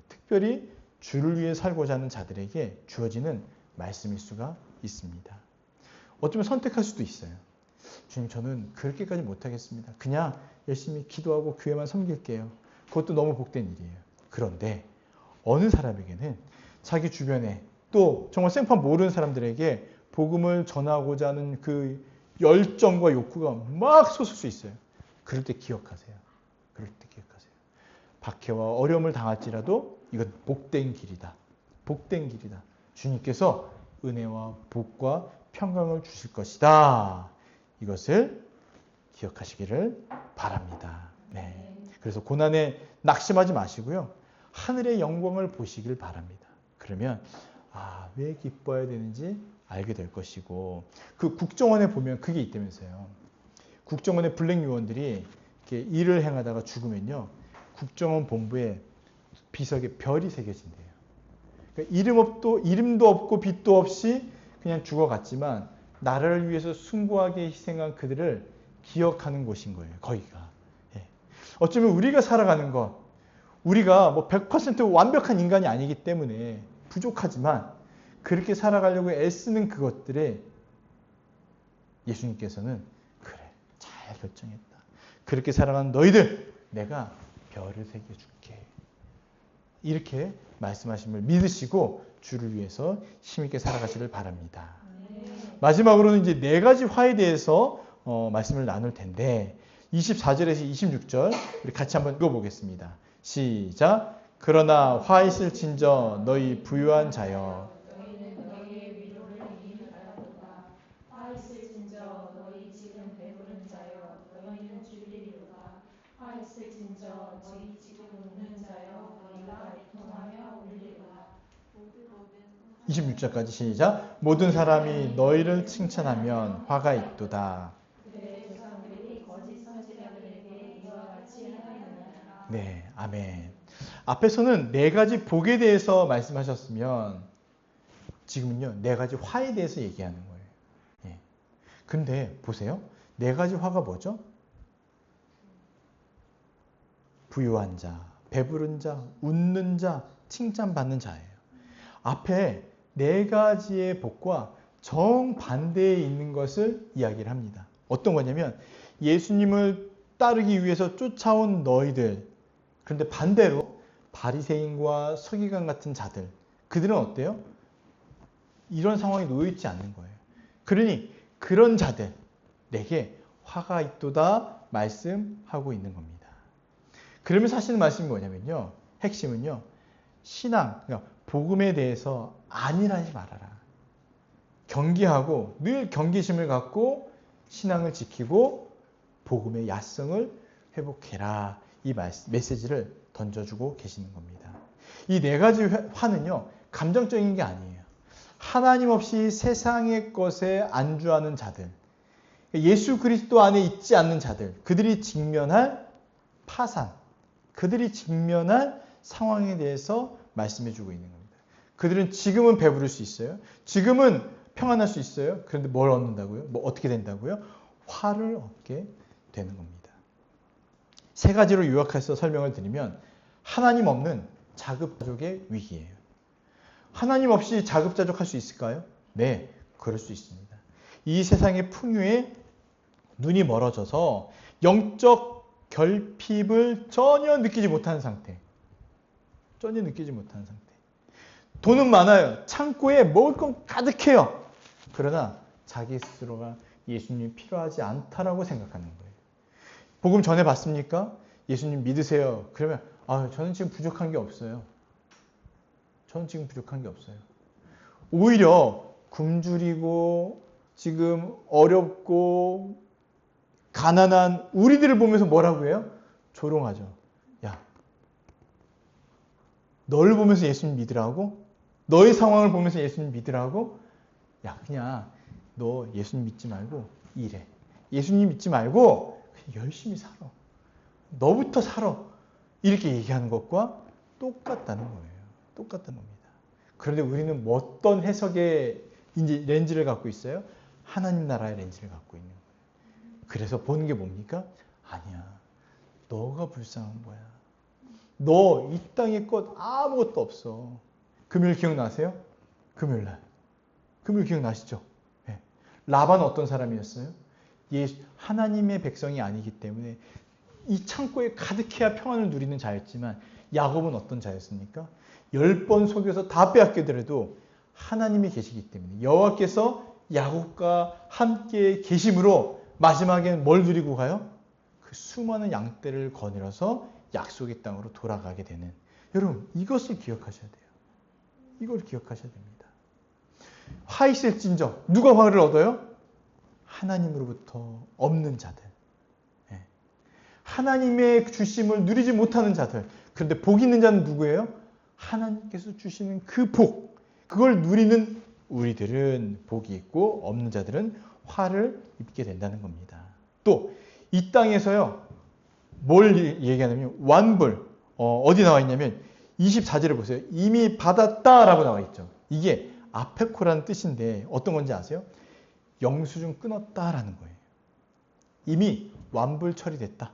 특별히 주를 위해 살고자 하는 자들에게 주어지는 말씀일 수가 있습니다. 어쩌면 선택할 수도 있어요. 주님, 저는 그렇게까지 못하겠습니다. 그냥 열심히 기도하고 교회만 섬길게요. 그것도 너무 복된 일이에요. 그런데 어느 사람에게는 자기 주변에 또 정말 생판 모르는 사람들에게 복음을 전하고자 하는 그 열정과 욕구가 막 솟을 수 있어요. 그럴 때 기억하세요. 박해와 어려움을 당할지라도 이건 복된 길이다. 복된 길이다. 주님께서 은혜와 복과 평강을 주실 것이다. 이것을 기억하시기를 바랍니다. 네. 그래서 고난에 낙심하지 마시고요. 하늘의 영광을 보시길 바랍니다. 그러면 왜 기뻐해야 되는지 알게 될 것이고, 그 국정원에 보면 그게 있다면서요. 국정원의 블랙 요원들이 이렇게 일을 행하다가 죽으면요, 국정원 본부에 비석에 별이 새겨진대요. 그러니까 이름도 없고 빛도 없이 그냥 죽어갔지만 나라를 위해서 숭고하게 희생한 그들을 기억하는 곳인 거예요. 거기가. 어쩌면 우리가 살아가는 것, 우리가 뭐 100% 완벽한 인간이 아니기 때문에 부족하지만 그렇게 살아가려고 애쓰는 그것들에 예수님께서는 그래, 잘 결정했다. 그렇게 살아가는 너희들 내가 별을 새겨줄게. 이렇게 말씀하심을 믿으시고 주를 위해서 힘있게 살아가시길 바랍니다. 마지막으로는 이제 4가지 화에 대해서 말씀을 나눌 텐데 24절에서 26절 우리 같이 한번 읽어보겠습니다. 시작. 그러나 화 있을진저 너희 부유한 자여 너희는 너희의 위로를 이미 알아보다. 화 있을진저 너희 지금 배부른 자여 너희는 줄이리로다. 화 있을진저 너희 지금 웃는 자여 너희가 애통하며 울리로다. 26절까지 시작. 모든 사람이 너희를 칭찬하면 화가 있도다. 그들의 조상들이 거짓 선지자들에게 이와 같이 하였느니라. 네, 아멘. 앞에서는 4가지 복에 대해서 말씀하셨으면 지금은요 4가지 화에 대해서 얘기하는 거예요. 근데 보세요. 4가지 화가 뭐죠? 부유한 자, 배부른 자, 웃는 자, 칭찬받는 자예요. 앞에 4가지의 복과 정반대에 있는 것을 이야기를 합니다. 어떤 거냐면 예수님을 따르기 위해서 쫓아온 너희들, 그런데 반대로 바리새인과 서기관 같은 자들, 그들은 어때요? 이런 상황에 놓여있지 않는 거예요. 그러니 그런 자들, 내게 화가 있도다 말씀하고 있는 겁니다. 그러면서 하시는 말씀이 뭐냐면요. 핵심은요. 신앙, 그러니까 복음에 대해서 안일하지 말아라. 경계하고 늘 경계심을 갖고 신앙을 지키고 복음의 야성을 회복해라. 이 메시지를 던져주고 계시는 겁니다. 이 네 가지 화는요, 감정적인 게 아니에요. 하나님 없이 세상의 것에 안주하는 자들, 예수 그리스도 안에 있지 않는 자들, 그들이 직면할 파산, 그들이 직면할 상황에 대해서 말씀해주고 있는 겁니다. 그들은 지금은 배부를 수 있어요. 지금은 평안할 수 있어요. 그런데 뭘 얻는다고요? 뭐 어떻게 된다고요? 화를 얻게 되는 겁니다. 세 가지로 요약해서 설명을 드리면 하나님 없는 자급자족의 위기예요. 하나님 없이 자급자족할 수 있을까요? 네, 그럴 수 있습니다. 이 세상의 풍요에 눈이 멀어져서 영적 결핍을 전혀 느끼지 못하는 상태. 전혀 느끼지 못하는 상태. 돈은 많아요. 창고에 먹을 건 가득해요. 그러나 자기 스스로가 예수님이 필요하지 않다라고 생각하는 거예요. 복음 전해봤습니까? 예수님 믿으세요. 그러면 저는 지금 부족한 게 없어요. 저는 지금 부족한 게 없어요. 오히려 굶주리고 지금 어렵고 가난한 우리들을 보면서 뭐라고 해요? 조롱하죠. 야, 너를 보면서 예수님 믿으라고? 너의 상황을 보면서 예수님 믿으라고? 야, 그냥 너 예수님 믿지 말고 일해. 예수님 믿지 말고 열심히 살아. 너부터 살아. 이렇게 얘기하는 것과 똑같다는 거예요. 똑같다는 겁니다. 그런데 우리는 뭐 어떤 해석의 렌즈를 갖고 있어요? 하나님 나라의 렌즈를 갖고 있는 거예요. 그래서 보는 게 뭡니까? 아니야. 너가 불쌍한 거야. 너 이 땅의 것 아무것도 없어. 금요일 기억나세요? 금요일날. 금요일 기억나시죠? 네. 라반은 어떤 사람이었어요? 하나님의 백성이 아니기 때문에 이 창고에 가득해야 평안을 누리는 자였지만 야곱은 어떤 자였습니까? 10번 속여서 다 빼앗기더라도 하나님이 계시기 때문에 여호와께서 야곱과 함께 계심으로 마지막에는 뭘 누리고 가요? 그 수많은 양떼를 거느려서 약속의 땅으로 돌아가게 되는. 여러분, 이것을 기억하셔야 돼요. 이걸 기억하셔야 됩니다. 화 있을진저 누가 화를 얻어요? 하나님으로부터 없는 자들. 하나님의 주심을 누리지 못하는 자들. 그런데 복 있는 자는 누구예요? 하나님께서 주시는 그 복. 그걸 누리는 우리들은 복이 있고 없는 자들은 화를 입게 된다는 겁니다. 또 이 땅에서요. 뭘 얘기하냐면 완불. 어디 나와 있냐면 24절을 보세요. 이미 받았다라고 나와 있죠. 이게 아페코라는 뜻인데 어떤 건지 아세요? 영수증 끊었다라는 거예요. 이미 완불 처리됐다.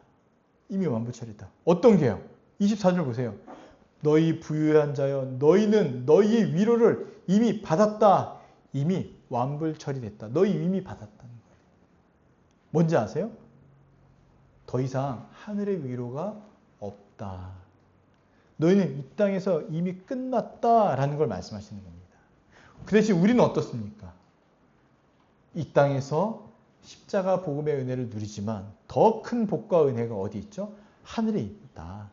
이미 완불 처리됐다. 어떤 게요? 24절 보세요. 너희 부유한 자여 너희는 너희의 위로를 이미 받았다. 이미 완불 처리됐다. 너희 이미 받았다는 거예요. 뭔지 아세요? 더 이상 하늘의 위로가 없다. 너희는 이 땅에서 이미 끝났다라는 걸 말씀하시는 겁니다. 그 대신 우리는 어떻습니까? 이 땅에서 십자가 복음의 은혜를 누리지만 더 큰 복과 은혜가 어디 있죠? 하늘에 있다.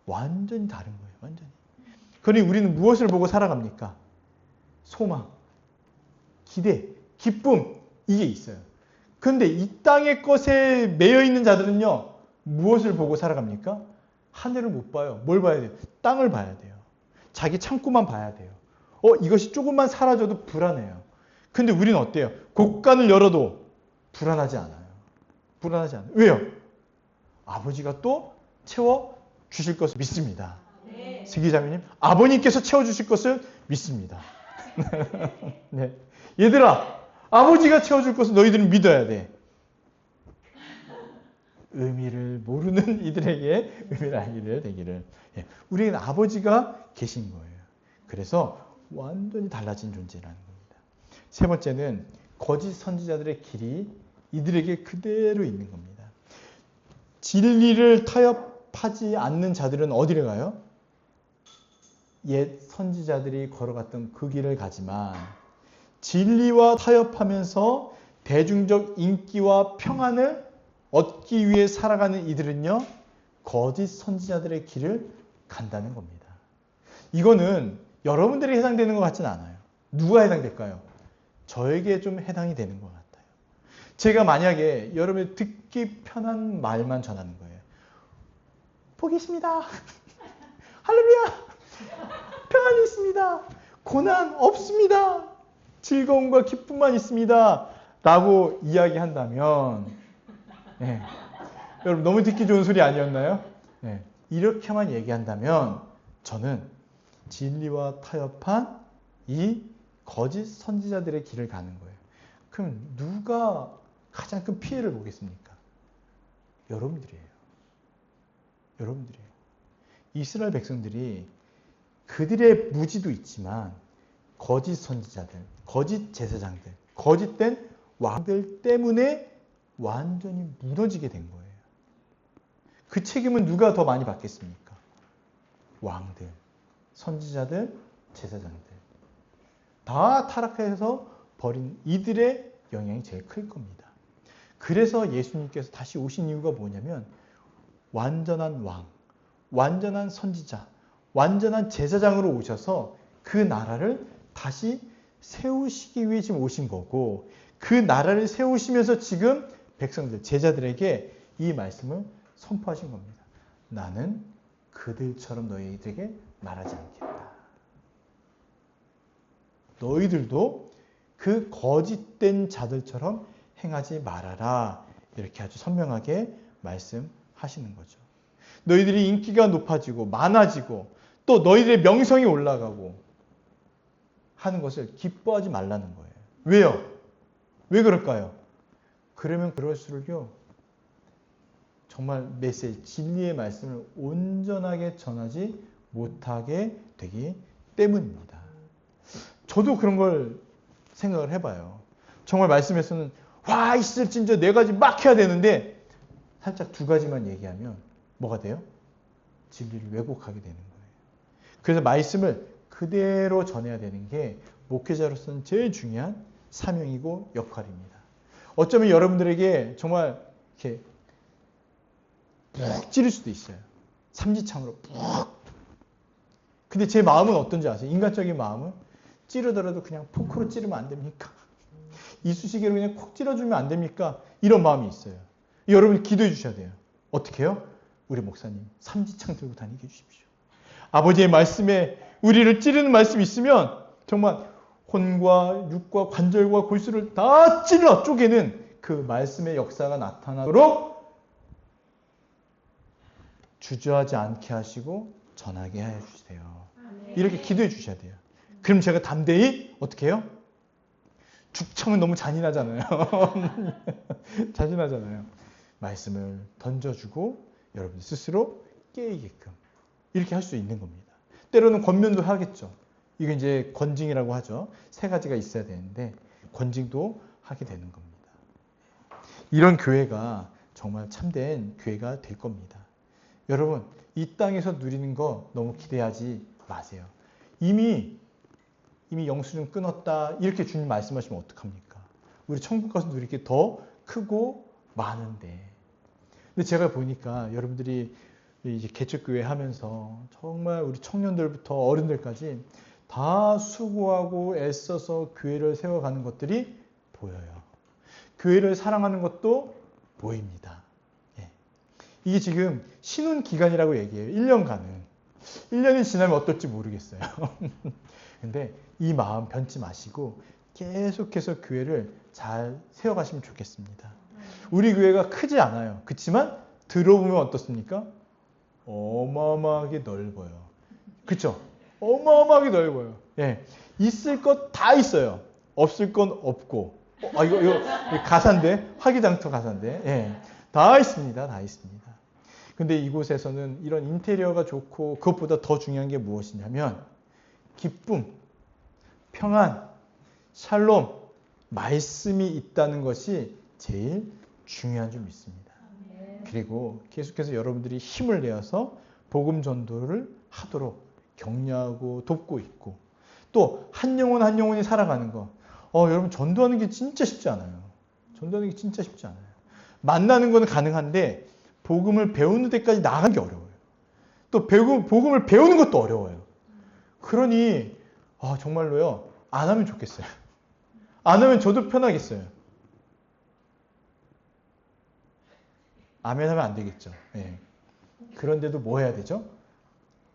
완전히 다른 거예요. 완전히. 그러니 우리는 무엇을 보고 살아갑니까? 소망, 기대, 기쁨 이게 있어요. 그런데 이 땅의 것에 매여 있는 자들은요. 무엇을 보고 살아갑니까? 하늘을 못 봐요. 뭘 봐야 돼요? 땅을 봐야 돼요. 자기 창고만 봐야 돼요. 이것이 조금만 사라져도 불안해요. 근데 우리는 어때요? 곳간을 열어도 불안하지 않아요. 불안하지 않아요. 왜요? 아버지가 또 채워 주실 것을 믿습니다. 네. 세기자매님, 아버님께서 채워 주실 것을 믿습니다. 네. 얘들아, 아버지가 채워줄 것을 너희들은 믿어야 돼. 의미를 모르는 이들에게 의미를 알게 되기를. 우리는 아버지가 계신 거예요. 그래서 완전히 달라진 존재라는 겁니다. 세 번째는 거짓 선지자들의 길이 이들에게 그대로 있는 겁니다. 진리를 타협하지 않는 자들은 어디를 가요? 옛 선지자들이 걸어갔던 그 길을 가지만 진리와 타협하면서 대중적 인기와 평안을 얻기 위해 살아가는 이들은요, 거짓 선지자들의 길을 간다는 겁니다. 이거는 여러분들이 해당되는 것 같지는 않아요. 누가 해당될까요? 저에게 좀 해당이 되는 것 같아요. 제가 만약에 여러분이 듣기 편한 말만 전하는 거예요. 복이 있습니다. 할렐루야. 평안이 있습니다. 고난 없습니다. 즐거움과 기쁨만 있습니다. 라고 이야기한다면 네. 여러분 너무 듣기 좋은 소리 아니었나요? 네. 이렇게만 얘기한다면 저는 진리와 타협한 이 거짓 선지자들의 길을 가는 거예요. 그럼 누가 가장 큰 피해를 보겠습니까? 여러분들이에요. 여러분들이에요. 이스라엘 백성들이 그들의 무지도 있지만 거짓 선지자들, 거짓 제사장들, 거짓된 왕들 때문에 완전히 무너지게 된 거예요. 그 책임은 누가 더 많이 받겠습니까? 왕들, 선지자들, 제사장들. 다 타락해서 버린 이들의 영향이 제일 클 겁니다. 그래서 예수님께서 다시 오신 이유가 뭐냐면 완전한 왕, 완전한 선지자, 완전한 제사장으로 오셔서 그 나라를 다시 세우시기 위해 지금 오신 거고 그 나라를 세우시면서 지금 백성들, 제자들에게 이 말씀을 선포하신 겁니다. 나는 그들처럼 너희들에게 말하지 않겠다. 너희들도 그 거짓된 자들처럼 행하지 말아라. 이렇게 아주 선명하게 말씀하시는 거죠. 너희들이 인기가 높아지고 많아지고 또 너희들의 명성이 올라가고 하는 것을 기뻐하지 말라는 거예요. 왜요? 왜 그럴까요? 그러면 그럴수록요. 정말 메시지, 진리의 말씀을 온전하게 전하지 못하게 되기 때문입니다. 저도 그런 걸 생각을 해봐요. 정말 말씀에서는 와 있을 진저 네 가지 막 해야 되는데 살짝 두 가지만 얘기하면 뭐가 돼요? 진리를 왜곡하게 되는 거예요. 그래서 말씀을 그대로 전해야 되는 게 목회자로서는 제일 중요한 사명이고 역할입니다. 어쩌면 여러분들에게 정말 이렇게 푹 찌를 수도 있어요. 삼지창으로 푹. 근데 제 마음은 어떤지 아세요? 인간적인 마음은 찌르더라도 그냥 포크로 찌르면 안 됩니까? 이쑤시개로 그냥 콕 찔러주면 안 됩니까? 이런 마음이 있어요. 여러분 기도해 주셔야 돼요. 어떻게 해요? 우리 목사님 삼지창 들고 다니게 해주십시오. 아버지의 말씀에 우리를 찌르는 말씀이 있으면 정말 혼과 육과 관절과 골수를 다 찔러 쪼개는 그 말씀의 역사가 나타나도록 주저하지 않게 하시고 전하게 해주세요. 이렇게 기도해 주셔야 돼요. 그럼 제가 담대히 어떻게 해요? 죽창은 너무 잔인하잖아요. 잔인하잖아요. 말씀을 던져주고 여러분 스스로 깨이게끔 이렇게 할 수 있는 겁니다. 때로는 권면도 하겠죠. 이게 이제 권징이라고 하죠. 세 가지가 있어야 되는데 권징도 하게 되는 겁니다. 이런 교회가 정말 참된 교회가 될 겁니다. 여러분 이 땅에서 누리는 거 너무 기대하지 마세요. 이미 영수증 끊었다 이렇게 주님 말씀하시면 어떡합니까? 우리 천국 가서 누릴 게 더 크고 많은데. 근데 제가 보니까 여러분들이 이제 개척교회 하면서 정말 우리 청년들부터 어른들까지 다 수고하고 애써서 교회를 세워가는 것들이 보여요. 교회를 사랑하는 것도 보입니다. 예. 이게 지금 신혼 기간이라고 얘기해요. 1년간은. 1년이 지나면 어떨지 모르겠어요. 근데 이 마음 변치 마시고 계속해서 교회를 잘 세워가시면 좋겠습니다. 우리 교회가 크지 않아요. 그렇지만 들어보면 어떻습니까? 어마어마하게 넓어요. 그렇죠? 어마어마하게 넓어요. 예, 있을 것 다 있어요. 없을 건 없고. 이거 가사인데 화기장터 가사인데. 예, 다 있습니다. 다 있습니다. 근데 이곳에서는 이런 인테리어가 좋고 그것보다 더 중요한 게 무엇이냐면 기쁨, 평안, 샬롬, 말씀이 있다는 것이 제일 중요한 줄 믿습니다. 그리고 계속해서 여러분들이 힘을 내어서 복음 전도를 하도록 격려하고 돕고 있고 또 한 영혼 한 영혼이 살아가는 거 여러분 전도하는 게 진짜 쉽지 않아요. 전도하는 게 진짜 쉽지 않아요. 만나는 건 가능한데 복음을 배우는 데까지 나가는 게 어려워요. 또 복음을 배우는 것도 어려워요. 그러니 정말로요 안 하면 좋겠어요. 안 하면 저도 편하겠어요. 아멘 하면 안 되겠죠. 예. 그런데도 뭐 해야 되죠?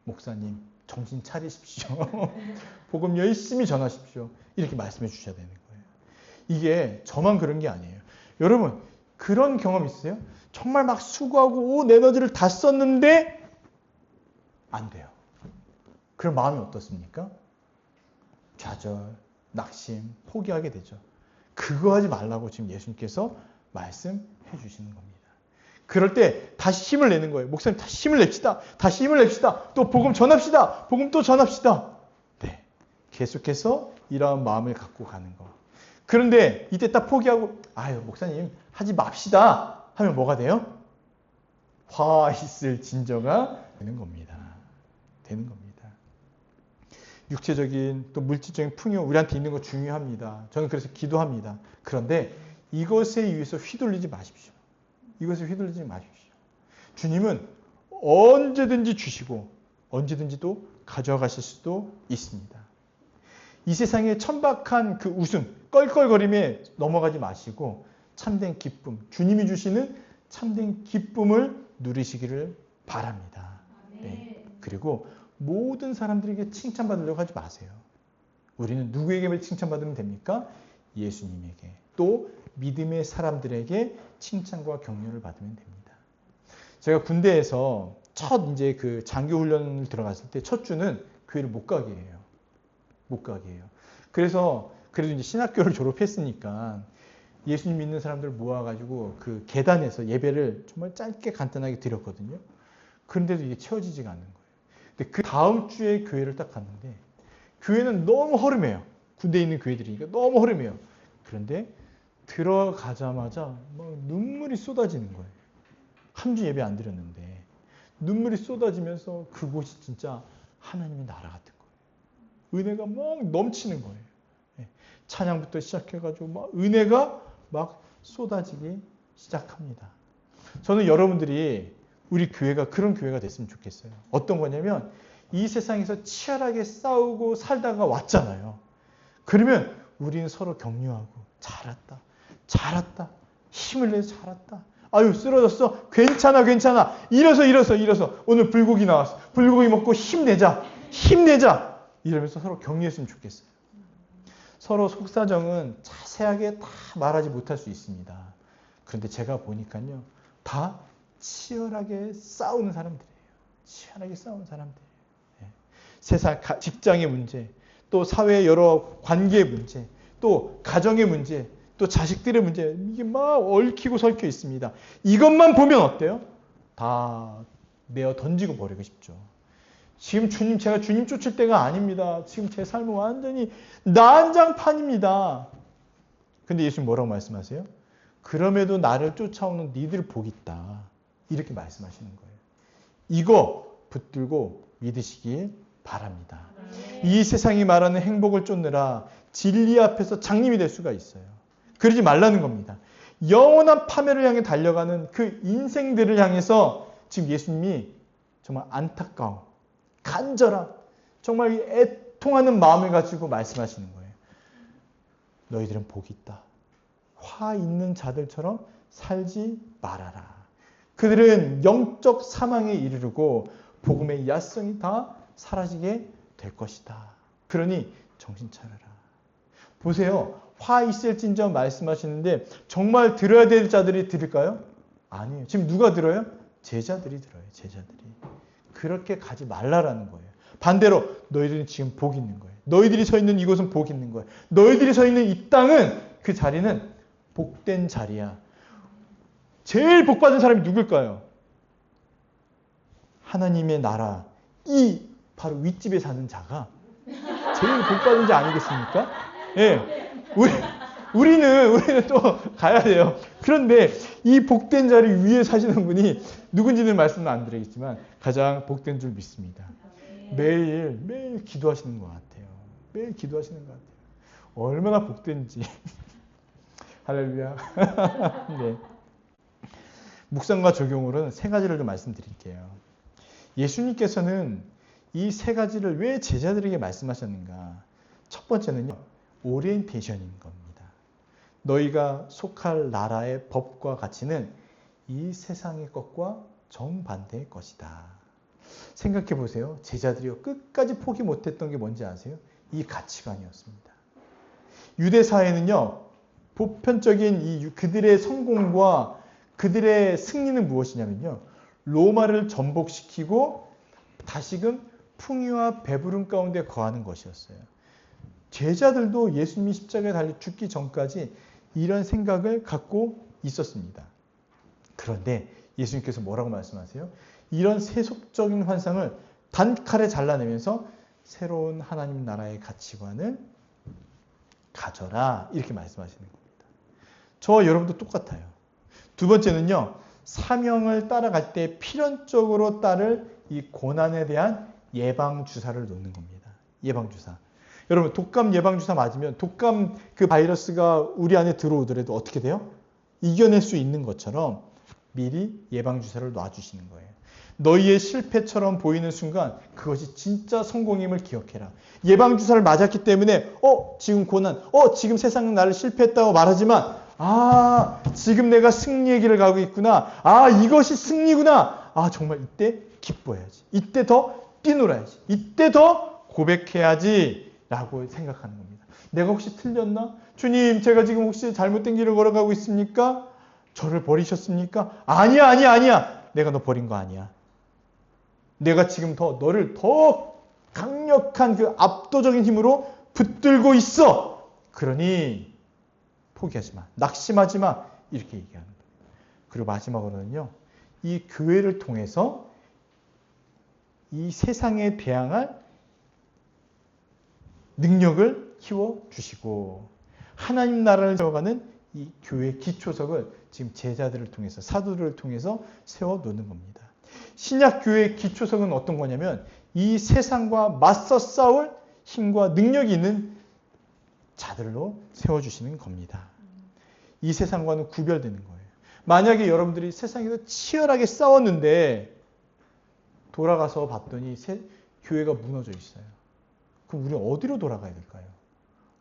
목사님, 정신 차리십시오. 복음 열심히 전하십시오. 이렇게 말씀해 주셔야 되는 거예요. 이게 저만 그런 게 아니에요. 여러분, 그런 경험 있으세요? 정말 막 수고하고 온 에너지를 다 썼는데 안 돼요. 그럼 마음이 어떻습니까? 좌절, 낙심, 포기하게 되죠. 그거 하지 말라고 지금 예수님께서 말씀해 주시는 겁니다. 그럴 때 다시 힘을 내는 거예요. 목사님 다시 힘을 냅시다. 다시 힘을 냅시다. 또 복음 전합시다. 복음 또 전합시다. 네, 계속해서 이러한 마음을 갖고 가는 거. 그런데 이때 딱 포기하고 아유 목사님 하지 맙시다 하면 뭐가 돼요? 화 있을 진저가 되는 겁니다. 되는 겁니다. 육체적인 또 물질적인 풍요 우리한테 있는 거 중요합니다. 저는 그래서 기도합니다. 그런데 이것에 의해서 휘둘리지 마십시오. 이것에 휘둘리지 마십시오. 주님은 언제든지 주시고 언제든지 또 가져가실 수도 있습니다. 이 세상의 천박한 그 웃음, 껄껄거림에 넘어가지 마시고 참된 기쁨, 주님이 주시는 참된 기쁨을 누리시기를 바랍니다. 네. 그리고 모든 사람들에게 칭찬받으려고 하지 마세요. 우리는 누구에게 칭찬받으면 됩니까? 예수님에게. 또 믿음의 사람들에게 칭찬과 격려를 받으면 됩니다. 제가 군대에서 첫 이제 그 장교 훈련을 들어갔을 때 첫 주는 교회를 못 가게 해요. 못 가게 해요. 그래서 그래도 이제 신학교를 졸업했으니까 예수님 믿는 사람들 모아가지고 그 계단에서 예배를 정말 짧게 간단하게 드렸거든요. 그런데도 이게 채워지지가 않는 거예요. 근데 그 다음 주에 교회를 딱 갔는데 교회는 너무 허름해요. 군대에 있는 교회들이니까 너무 허름해요. 그런데 들어가자마자 막 눈물이 쏟아지는 거예요. 한 주 예배 안 드렸는데 눈물이 쏟아지면서 그곳이 진짜 하나님의 나라 같은 거예요. 은혜가 막 넘치는 거예요. 찬양부터 시작해가지고 막 은혜가 막 쏟아지기 시작합니다. 저는 여러분들이 우리 교회가 그런 교회가 됐으면 좋겠어요. 어떤 거냐면 이 세상에서 치열하게 싸우고 살다가 왔잖아요. 그러면 우리는 서로 격려하고 잘했다. 잘했다. 힘을 내서 잘했다. 아유 쓰러졌어. 괜찮아 괜찮아. 일어서. 오늘 불고기 나왔어. 불고기 먹고 힘내자. 이러면서 서로 격려했으면 좋겠어요. 서로 속사정은 자세하게 다 말하지 못할 수 있습니다. 그런데 제가 보니까요. 다 치열하게 싸우는 사람들이에요. 치열하게 싸우는 사람들이에요. 세상 직장의 문제, 또 사회의 여러 관계의 문제, 또 가정의 문제, 또 자식들의 문제, 이게 막 얽히고 설켜 있습니다. 이것만 보면 어때요? 다 내어 던지고 버리고 싶죠. 지금 제가 주님 쫓을 때가 아닙니다. 지금 제 삶은 완전히 난장판입니다. 근데 예수님 뭐라고 말씀하세요? 그럼에도 나를 쫓아오는 니들 복 있다. 이렇게 말씀하시는 거예요. 이거 붙들고 믿으시길 바랍니다. 이 세상이 말하는 행복을 쫓느라 진리 앞에서 장님이 될 수가 있어요. 그러지 말라는 겁니다. 영원한 파멸을 향해 달려가는 그 인생들을 향해서 지금 예수님이 정말 안타까운, 간절한, 정말 애통하는 마음을 가지고 말씀하시는 거예요. 너희들은 복이 있다. 화 있는 자들처럼 살지 말아라. 그들은 영적 사망에 이르르고 복음의 야성이 다 사라지게 될 것이다. 그러니 정신 차려라. 보세요. 화 있을진저 말씀하시는데 정말 들어야 될 자들이 들을까요? 아니에요. 지금 누가 들어요? 제자들이 들어요. 제자들이. 그렇게 가지 말라라는 거예요. 반대로 너희들은 지금 복 있는 거예요. 너희들이 서 있는 이곳은 복 있는 거예요. 너희들이 서 있는 이 땅은 그 자리는 복된 자리야. 제일 복받은 사람이 누굴까요? 하나님의 나라, 이 바로 윗집에 사는 자가 제일 복받은 자 아니겠습니까? 예. 우리는 또 가야 돼요. 그런데 이 복된 자리 위에 사시는 분이 누군지는 말씀은 안 드리겠지만 가장 복된 줄 믿습니다. 매일 기도하시는 것 같아요. 매일 기도하시는 것 같아요. 얼마나 복된지. 할렐루야. 네. 묵상과 적용으로는 세 가지를 좀 말씀드릴게요. 예수님께서는 이 세 가지를 왜 제자들에게 말씀하셨는가? 첫 번째는요, 오리엔테이션인 겁니다. 너희가 속할 나라의 법과 가치는 이 세상의 것과 정반대의 것이다. 생각해 보세요. 제자들이요, 끝까지 포기 못했던 게 뭔지 아세요? 이 가치관이었습니다. 유대 사회는요, 보편적인 그들의 성공과 그들의 승리는 무엇이냐면요, 로마를 전복시키고 다시금 풍요와 배부름 가운데 거하는 것이었어요. 제자들도 예수님이 십자가에 달려 죽기 전까지 이런 생각을 갖고 있었습니다. 그런데 예수님께서 뭐라고 말씀하세요? 이런 세속적인 환상을 단칼에 잘라내면서 새로운 하나님 나라의 가치관을 가져라, 이렇게 말씀하시는 겁니다. 저와 여러분도 똑같아요. 두 번째는요, 사명을 따라갈 때 필연적으로 따를 이 고난에 대한 예방주사를 놓는 겁니다. 예방주사. 여러분, 독감 예방주사 맞으면 독감 그 바이러스가 우리 안에 들어오더라도 어떻게 돼요? 이겨낼 수 있는 것처럼 미리 예방주사를 놔주시는 거예요. 너희의 실패처럼 보이는 순간 그것이 진짜 성공임을 기억해라. 예방주사를 맞았기 때문에 지금 고난, 지금 세상은 나를 실패했다고 말하지만 지금 내가 승리의 길을 가고 있구나. 이것이 승리구나. 정말 이때 기뻐해야지. 이때 더 뛰놀아야지. 이때 더 고백해야지. 라고 생각하는 겁니다. 내가 혹시 틀렸나? 주님, 제가 지금 혹시 잘못된 길을 걸어가고 있습니까? 저를 버리셨습니까? 아니야. 내가 너 버린 거 아니야. 내가 지금 너를 더 강력한 그 압도적인 힘으로 붙들고 있어. 그러니 포기하지 마. 낙심하지 마. 이렇게 얘기하는 거예요. 그리고 마지막으로는요, 이 교회를 통해서 이 세상에 대항할 능력을 키워주시고 하나님 나라를 세워가는 이 교회 기초석을 지금 제자들을 통해서, 사도들을 통해서 세워놓는 겁니다. 신약 교회의 기초석은 어떤 거냐면 이 세상과 맞서 싸울 힘과 능력이 있는 자들로 세워주시는 겁니다. 이 세상과는 구별되는 거예요. 만약에 여러분들이 세상에서 치열하게 싸웠는데 돌아가서 봤더니 교회가 무너져 있어요. 그럼 우리는 어디로 돌아가야 될까요?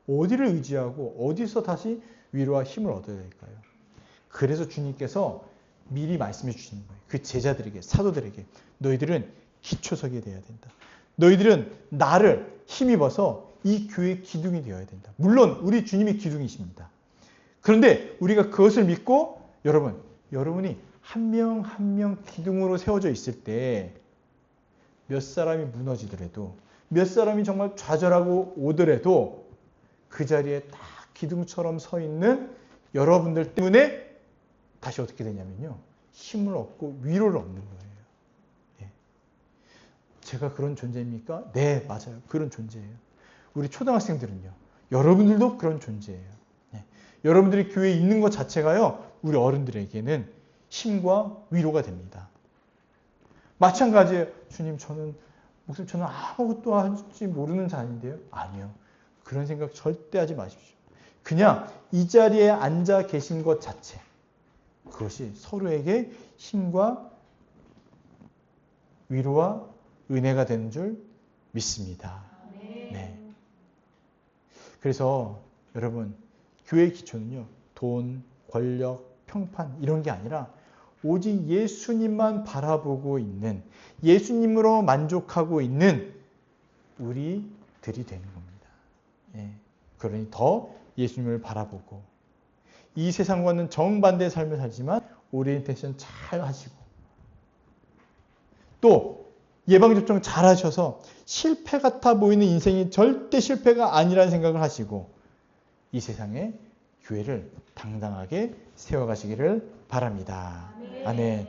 어디를 의지하고 어디서 다시 위로와 힘을 얻어야 될까요? 그래서 주님께서 미리 말씀해 주시는 거예요. 그 제자들에게, 사도들에게 너희들은 기초석이 되어야 된다. 너희들은 나를 힘입어서 이 교회의 기둥이 되어야 된다. 물론 우리 주님이 기둥이십니다. 그런데 우리가 그것을 믿고 여러분이 한 명 한 명 기둥으로 세워져 있을 때 몇 사람이 무너지더라도, 몇 사람이 정말 좌절하고 오더라도 그 자리에 딱 기둥처럼 서 있는 여러분들 때문에 다시 어떻게 되냐면요, 힘을 얻고 위로를 얻는 거예요. 예. 제가 그런 존재입니까? 네, 맞아요. 그런 존재예요. 우리 초등학생들은요, 여러분들도 그런 존재예요. 예. 여러분들이 교회에 있는 것 자체가요, 우리 어른들에게는 힘과 위로가 됩니다. 마찬가지예요. 주님, 저는 아무것도 할지 모르는 자인데요. 아니요. 그런 생각 절대 하지 마십시오. 그냥 이 자리에 앉아 계신 것 자체, 그것이 서로에게 힘과 위로와 은혜가 되는 줄 믿습니다. 네. 그래서 여러분, 교회의 기초는요, 돈, 권력, 평판 이런 게 아니라 오직 예수님만 바라보고 있는, 예수님으로 만족하고 있는 우리들이 되는 겁니다. 예. 그러니 더 예수님을 바라보고 이 세상과는 정반대의 삶을 살지만 오리엔테이션 잘 하시고 또 예방접종 잘 하셔서 실패 같아 보이는 인생이 절대 실패가 아니라는 생각을 하시고 이 세상에 교회를 당당하게 세워가시기를 바랍니다. 아멘.